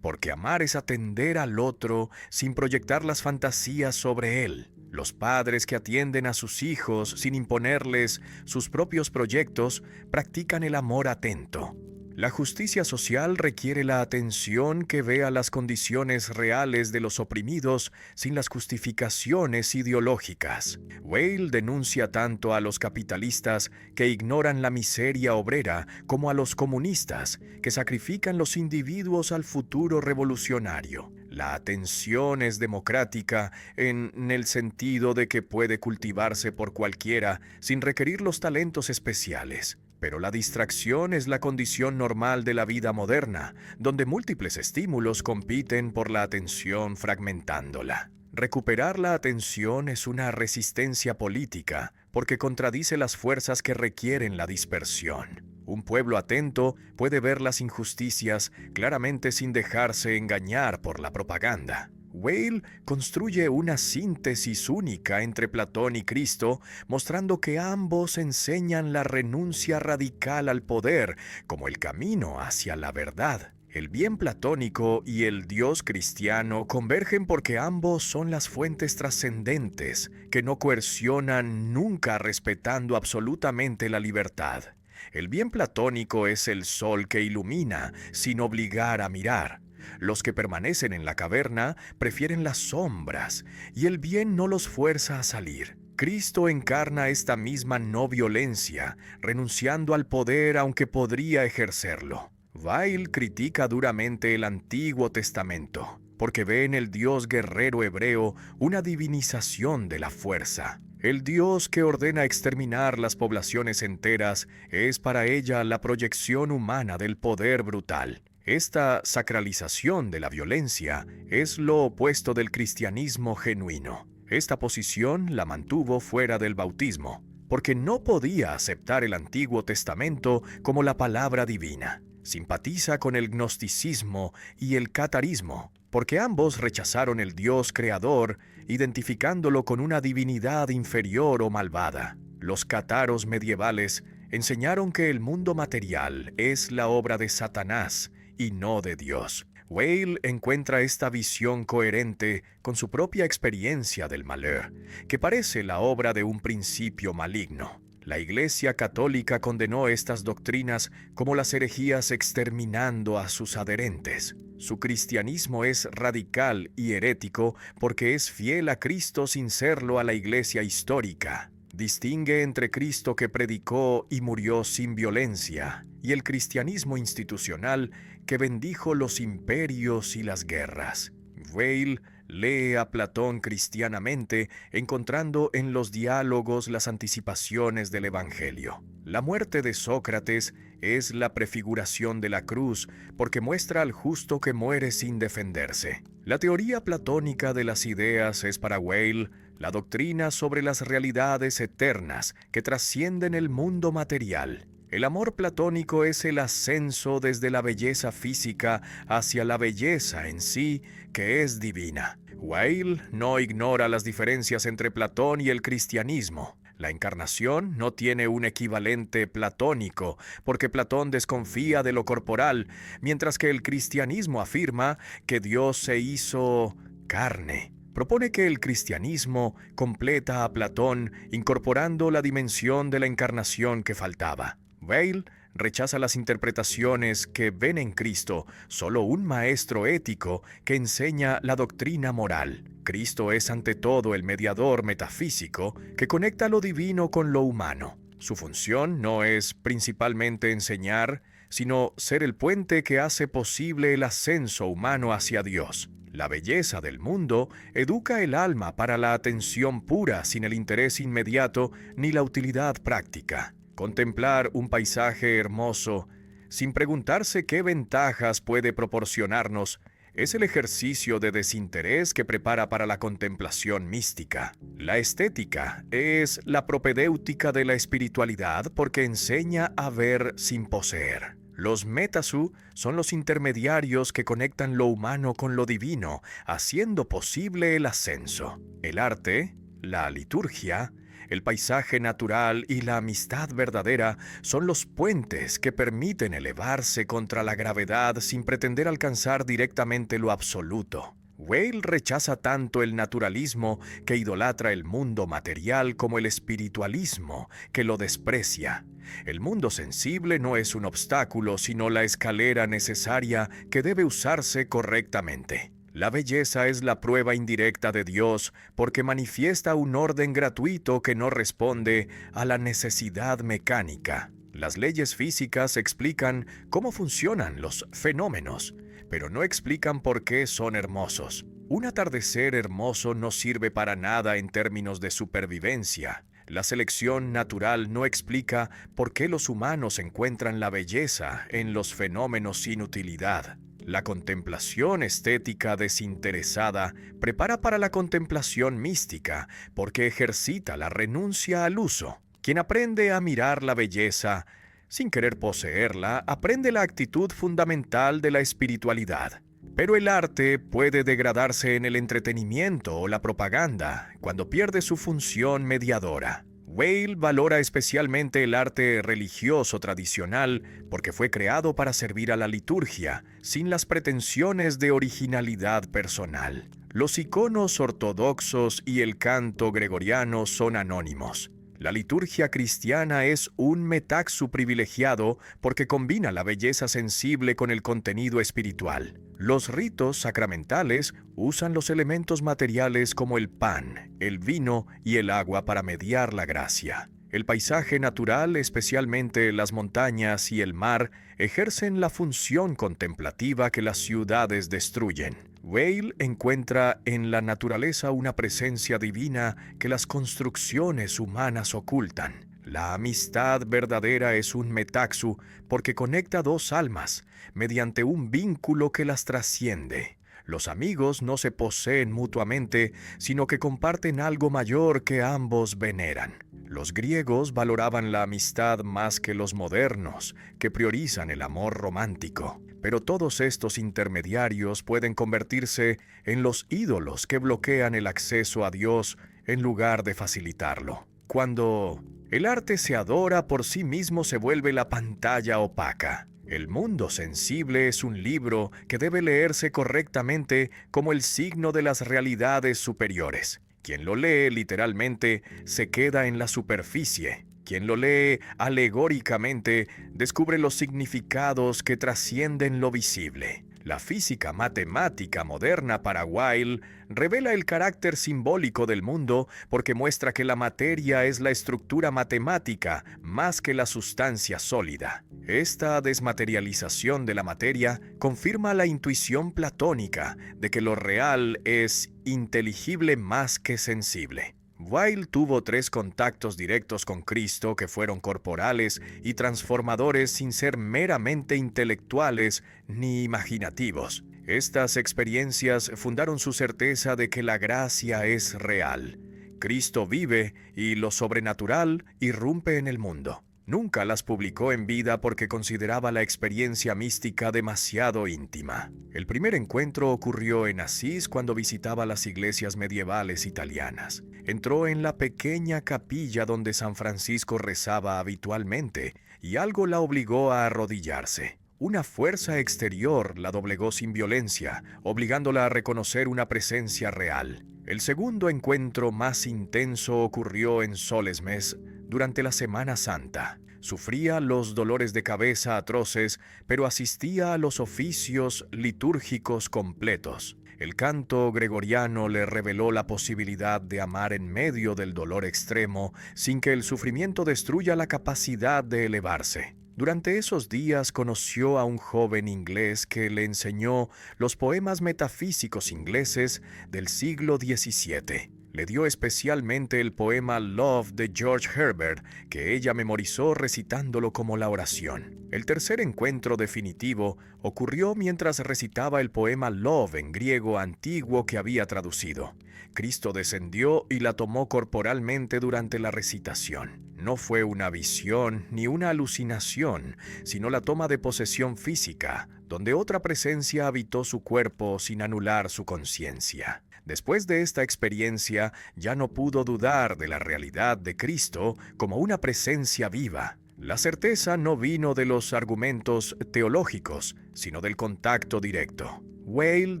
porque amar es atender al otro sin proyectar las fantasías sobre él. Los padres que atienden a sus hijos sin imponerles sus propios proyectos practican el amor atento. La justicia social requiere la atención que vea las condiciones reales de los oprimidos sin las justificaciones ideológicas. Weil denuncia tanto a los capitalistas que ignoran la miseria obrera como a los comunistas que sacrifican los individuos al futuro revolucionario. La atención es democrática en el sentido de que puede cultivarse por cualquiera sin requerir los talentos especiales. Pero la distracción es la condición normal de la vida moderna, donde múltiples estímulos compiten por la atención fragmentándola. Recuperar la atención es una resistencia política, porque contradice las fuerzas que requieren la dispersión. Un pueblo atento puede ver las injusticias claramente sin dejarse engañar por la propaganda. Weil construye una síntesis única entre Platón y Cristo, mostrando que ambos enseñan la renuncia radical al poder como el camino hacia la verdad. El bien platónico y el Dios cristiano convergen porque ambos son las fuentes trascendentes que no coercionan nunca respetando absolutamente la libertad. El bien platónico es el sol que ilumina sin obligar a mirar. Los que permanecen en la caverna prefieren las sombras, y el bien no los fuerza a salir. Cristo encarna esta misma no violencia, renunciando al poder aunque podría ejercerlo. Weil critica duramente el Antiguo Testamento, porque ve en el Dios guerrero hebreo una divinización de la fuerza. El Dios que ordena exterminar las poblaciones enteras es para ella la proyección humana del poder brutal. Esta sacralización de la violencia es lo opuesto del cristianismo genuino. Esta posición la mantuvo fuera del bautismo, porque no podía aceptar el Antiguo Testamento como la palabra divina. Simpatiza con el gnosticismo y el catarismo, porque ambos rechazaron el Dios creador, identificándolo con una divinidad inferior o malvada. Los cátaros medievales enseñaron que el mundo material es la obra de Satanás y no de Dios. Weil encuentra esta visión coherente con su propia experiencia del malheur, que parece la obra de un principio maligno. La Iglesia Católica condenó estas doctrinas como las herejías, exterminando a sus adherentes. Su cristianismo es radical y herético porque es fiel a Cristo sin serlo a la Iglesia histórica. Distingue entre Cristo que predicó y murió sin violencia y el cristianismo institucional que bendijo los imperios y las guerras. Weil lee a Platón cristianamente, encontrando en los diálogos las anticipaciones del Evangelio. La muerte de Sócrates es la prefiguración de la cruz, porque muestra al justo que muere sin defenderse. La teoría platónica de las ideas es para Weil la doctrina sobre las realidades eternas que trascienden el mundo material. El amor platónico es el ascenso desde la belleza física hacia la belleza en sí, que es divina. Weil no ignora las diferencias entre Platón y el cristianismo. La encarnación no tiene un equivalente platónico, porque Platón desconfía de lo corporal, mientras que el cristianismo afirma que Dios se hizo carne. Propone que el cristianismo completa a Platón incorporando la dimensión de la encarnación que faltaba. Weil rechaza las interpretaciones que ven en Cristo solo un maestro ético que enseña la doctrina moral. Cristo es ante todo el mediador metafísico que conecta lo divino con lo humano. Su función no es principalmente enseñar, sino ser el puente que hace posible el ascenso humano hacia Dios. La belleza del mundo educa el alma para la atención pura sin el interés inmediato ni la utilidad práctica. Contemplar un paisaje hermoso, sin preguntarse qué ventajas puede proporcionarnos, es el ejercicio de desinterés que prepara para la contemplación mística. La estética es la propedéutica de la espiritualidad porque enseña a ver sin poseer. Los metasu son los intermediarios que conectan lo humano con lo divino, haciendo posible el ascenso. El arte, la liturgia, el paisaje natural y la amistad verdadera son los puentes que permiten elevarse contra la gravedad sin pretender alcanzar directamente lo absoluto. Weil rechaza tanto el naturalismo que idolatra el mundo material como el espiritualismo que lo desprecia. El mundo sensible no es un obstáculo, sino la escalera necesaria que debe usarse correctamente. La belleza es la prueba indirecta de Dios porque manifiesta un orden gratuito que no responde a la necesidad mecánica. Las leyes físicas explican cómo funcionan los fenómenos, pero no explican por qué son hermosos. Un atardecer hermoso no sirve para nada en términos de supervivencia. La selección natural no explica por qué los humanos encuentran la belleza en los fenómenos sin utilidad. La contemplación estética desinteresada prepara para la contemplación mística porque ejercita la renuncia al uso. Quien aprende a mirar la belleza sin querer poseerla, aprende la actitud fundamental de la espiritualidad. Pero el arte puede degradarse en el entretenimiento o la propaganda cuando pierde su función mediadora. Weil valora especialmente el arte religioso tradicional porque fue creado para servir a la liturgia, sin las pretensiones de originalidad personal. Los iconos ortodoxos y el canto gregoriano son anónimos. La liturgia cristiana es un metaxu privilegiado porque combina la belleza sensible con el contenido espiritual. Los ritos sacramentales usan los elementos materiales como el pan, el vino y el agua para mediar la gracia. El paisaje natural, especialmente las montañas y el mar, ejercen la función contemplativa que las ciudades destruyen. Weil encuentra en la naturaleza una presencia divina que las construcciones humanas ocultan. La amistad verdadera es un metaxu porque conecta dos almas mediante un vínculo que las trasciende. Los amigos no se poseen mutuamente, sino que comparten algo mayor que ambos veneran. Los griegos valoraban la amistad más que los modernos, que priorizan el amor romántico. Pero todos estos intermediarios pueden convertirse en los ídolos que bloquean el acceso a Dios en lugar de facilitarlo. Cuando el arte se adora por sí mismo se vuelve la pantalla opaca. El mundo sensible es un libro que debe leerse correctamente como el signo de las realidades superiores. Quien lo lee literalmente se queda en la superficie. Quien lo lee alegóricamente descubre los significados que trascienden lo visible. La física matemática moderna para Weil revela el carácter simbólico del mundo porque muestra que la materia es la estructura matemática más que la sustancia sólida. Esta desmaterialización de la materia confirma la intuición platónica de que lo real es inteligible más que sensible. Weil tuvo 3 contactos directos con Cristo que fueron corporales y transformadores sin ser meramente intelectuales ni imaginativos. Estas experiencias fundaron su certeza de que la gracia es real. Cristo vive y lo sobrenatural irrumpe en el mundo. Nunca las publicó en vida porque consideraba la experiencia mística demasiado íntima. El primer encuentro ocurrió en Asís cuando visitaba las iglesias medievales italianas. Entró en la pequeña capilla donde San Francisco rezaba habitualmente y algo la obligó a arrodillarse. Una fuerza exterior la doblegó sin violencia, obligándola a reconocer una presencia real. El segundo encuentro más intenso ocurrió en Solesmes, durante la Semana Santa. Sufría los dolores de cabeza atroces, pero asistía a los oficios litúrgicos completos. El canto gregoriano le reveló la posibilidad de amar en medio del dolor extremo, sin que el sufrimiento destruya la capacidad de elevarse. Durante esos días conoció a un joven inglés que le enseñó los poemas metafísicos ingleses del siglo XVII. Le dio especialmente el poema Love de George Herbert, que ella memorizó recitándolo como la oración. El tercer encuentro definitivo ocurrió mientras recitaba el poema Love en griego antiguo que había traducido. Cristo descendió y la tomó corporalmente durante la recitación. No fue una visión ni una alucinación, sino la toma de posesión física, donde otra presencia habitó su cuerpo sin anular su conciencia. Después de esta experiencia, ya no pudo dudar de la realidad de Cristo como una presencia viva. La certeza no vino de los argumentos teológicos, sino del contacto directo. Weil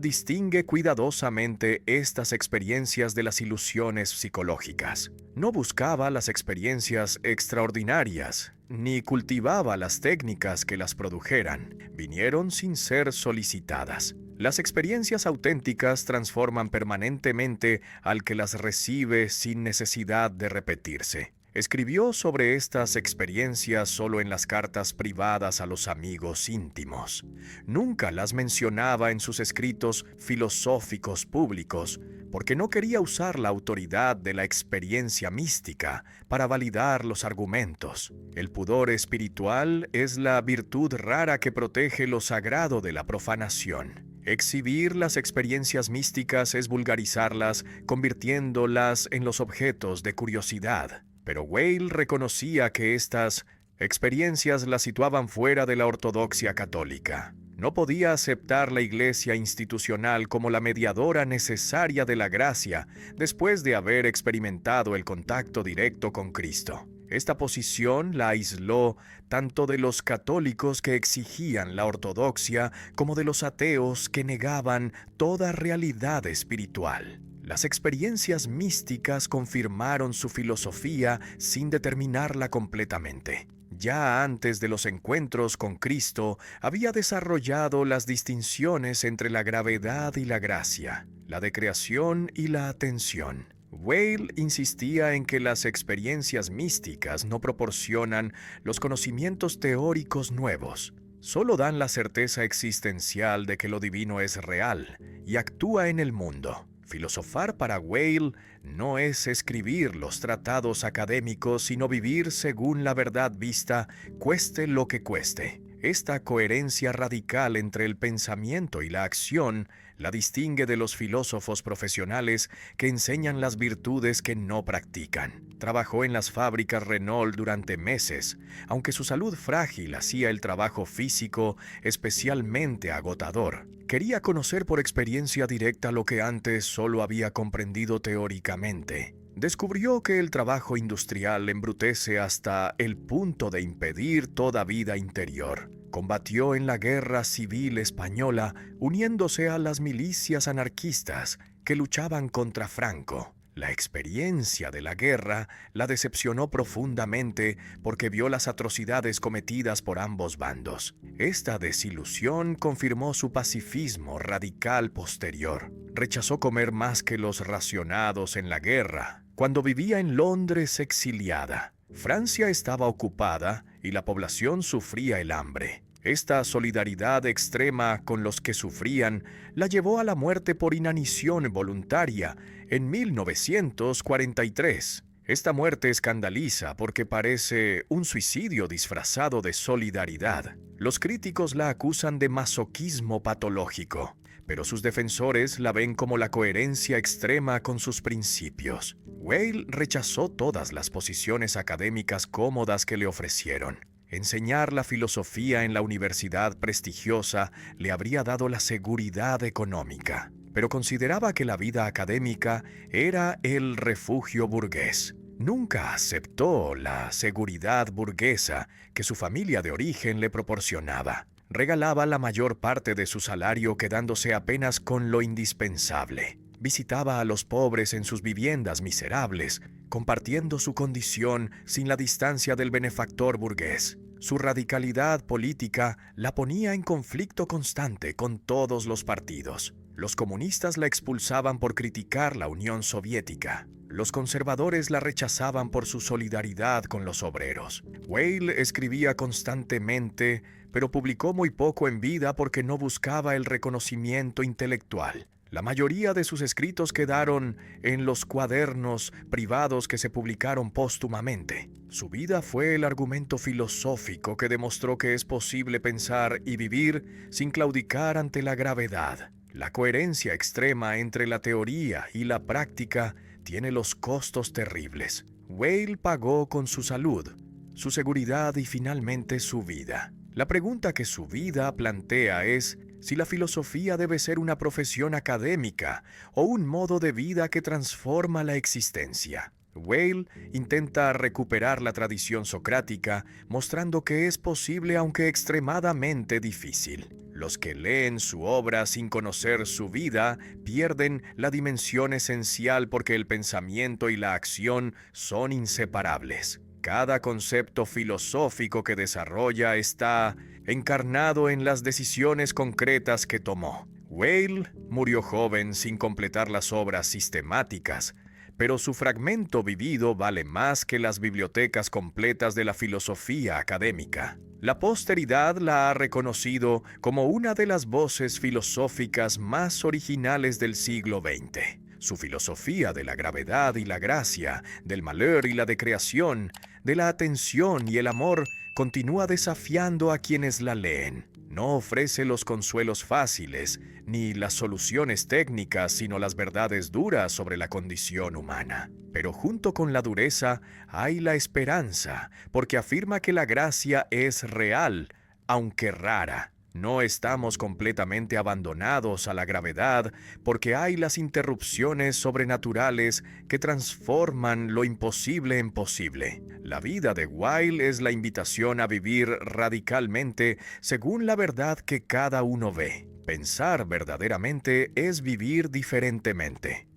distingue cuidadosamente estas experiencias de las ilusiones psicológicas. No buscaba las experiencias extraordinarias, ni cultivaba las técnicas que las produjeran. Vinieron sin ser solicitadas. Las experiencias auténticas transforman permanentemente al que las recibe sin necesidad de repetirse. Escribió sobre estas experiencias solo en las cartas privadas a los amigos íntimos. Nunca las mencionaba en sus escritos filosóficos públicos, porque no quería usar la autoridad de la experiencia mística para validar los argumentos. El pudor espiritual es la virtud rara que protege lo sagrado de la profanación. Exhibir las experiencias místicas es vulgarizarlas, convirtiéndolas en los objetos de curiosidad. Pero Weil reconocía que estas experiencias la situaban fuera de la ortodoxia católica. No podía aceptar la Iglesia institucional como la mediadora necesaria de la gracia después de haber experimentado el contacto directo con Cristo. Esta posición la aisló tanto de los católicos que exigían la ortodoxia como de los ateos que negaban toda realidad espiritual. Las experiencias místicas confirmaron su filosofía sin determinarla completamente. Ya antes de los encuentros con Cristo, había desarrollado las distinciones entre la gravedad y la gracia, la decreación y la atención. Weil insistía en que las experiencias místicas no proporcionan los conocimientos teóricos nuevos, solo dan la certeza existencial de que lo divino es real y actúa en el mundo. Filosofar para Weil no es escribir los tratados académicos, sino vivir según la verdad vista, cueste lo que cueste. Esta coherencia radical entre el pensamiento y la acción la distingue de los filósofos profesionales que enseñan las virtudes que no practican. Trabajó en las fábricas Renault durante meses, aunque su salud frágil hacía el trabajo físico especialmente agotador. Quería conocer por experiencia directa lo que antes solo había comprendido teóricamente. Descubrió que el trabajo industrial embrutece hasta el punto de impedir toda vida interior. Combatió en la Guerra Civil Española, uniéndose a las milicias anarquistas que luchaban contra Franco. La experiencia de la guerra la decepcionó profundamente porque vio las atrocidades cometidas por ambos bandos. Esta desilusión confirmó su pacifismo radical posterior. Rechazó comer más que los racionados en la guerra. Cuando vivía en Londres exiliada, Francia estaba ocupada y la población sufría el hambre. Esta solidaridad extrema con los que sufrían la llevó a la muerte por inanición voluntaria en 1943. Esta muerte escandaliza porque parece un suicidio disfrazado de solidaridad. Los críticos la acusan de masoquismo patológico, pero sus defensores la ven como la coherencia extrema con sus principios. Weil rechazó todas las posiciones académicas cómodas que le ofrecieron. Enseñar la filosofía en la universidad prestigiosa le habría dado la seguridad económica, pero consideraba que la vida académica era el refugio burgués. Nunca aceptó la seguridad burguesa que su familia de origen le proporcionaba. Regalaba la mayor parte de su salario quedándose apenas con lo indispensable. visitaba a los pobres en sus viviendas miserables, compartiendo su condición sin la distancia del benefactor burgués. Su radicalidad política la ponía en conflicto constante con todos los partidos. Los comunistas la expulsaban por criticar la Unión Soviética. Los conservadores la rechazaban por su solidaridad con los obreros. Weil escribía constantemente, pero publicó muy poco en vida porque no buscaba el reconocimiento intelectual. La mayoría de sus escritos quedaron en los cuadernos privados que se publicaron póstumamente. Su vida fue el argumento filosófico que demostró que es posible pensar y vivir sin claudicar ante la gravedad. La coherencia extrema entre la teoría y la práctica tiene los costos terribles. Weil pagó con su salud, su seguridad y finalmente su vida. La pregunta que su vida plantea es si la filosofía debe ser una profesión académica o un modo de vida que transforma la existencia. Weil intenta recuperar la tradición socrática, mostrando que es posible aunque extremadamente difícil. Los que leen su obra sin conocer su vida pierden la dimensión esencial porque el pensamiento y la acción son inseparables. Cada concepto filosófico que desarrolla está encarnado en las decisiones concretas que tomó. Weil murió joven sin completar las obras sistemáticas, pero su fragmento vivido vale más que las bibliotecas completas de la filosofía académica. La posteridad la ha reconocido como una de las voces filosóficas más originales del siglo XX. Su filosofía de la gravedad y la gracia, del malheur y la decreación, de la atención y el amor, continúa desafiando a quienes la leen. No ofrece los consuelos fáciles, ni las soluciones técnicas, sino las verdades duras sobre la condición humana. Pero junto con la dureza hay la esperanza, porque afirma que la gracia es real, aunque rara. No estamos completamente abandonados a la gravedad porque hay las interrupciones sobrenaturales que transforman lo imposible en posible. La vida de Weil es la invitación a vivir radicalmente según la verdad que cada uno ve. Pensar verdaderamente es vivir diferentemente.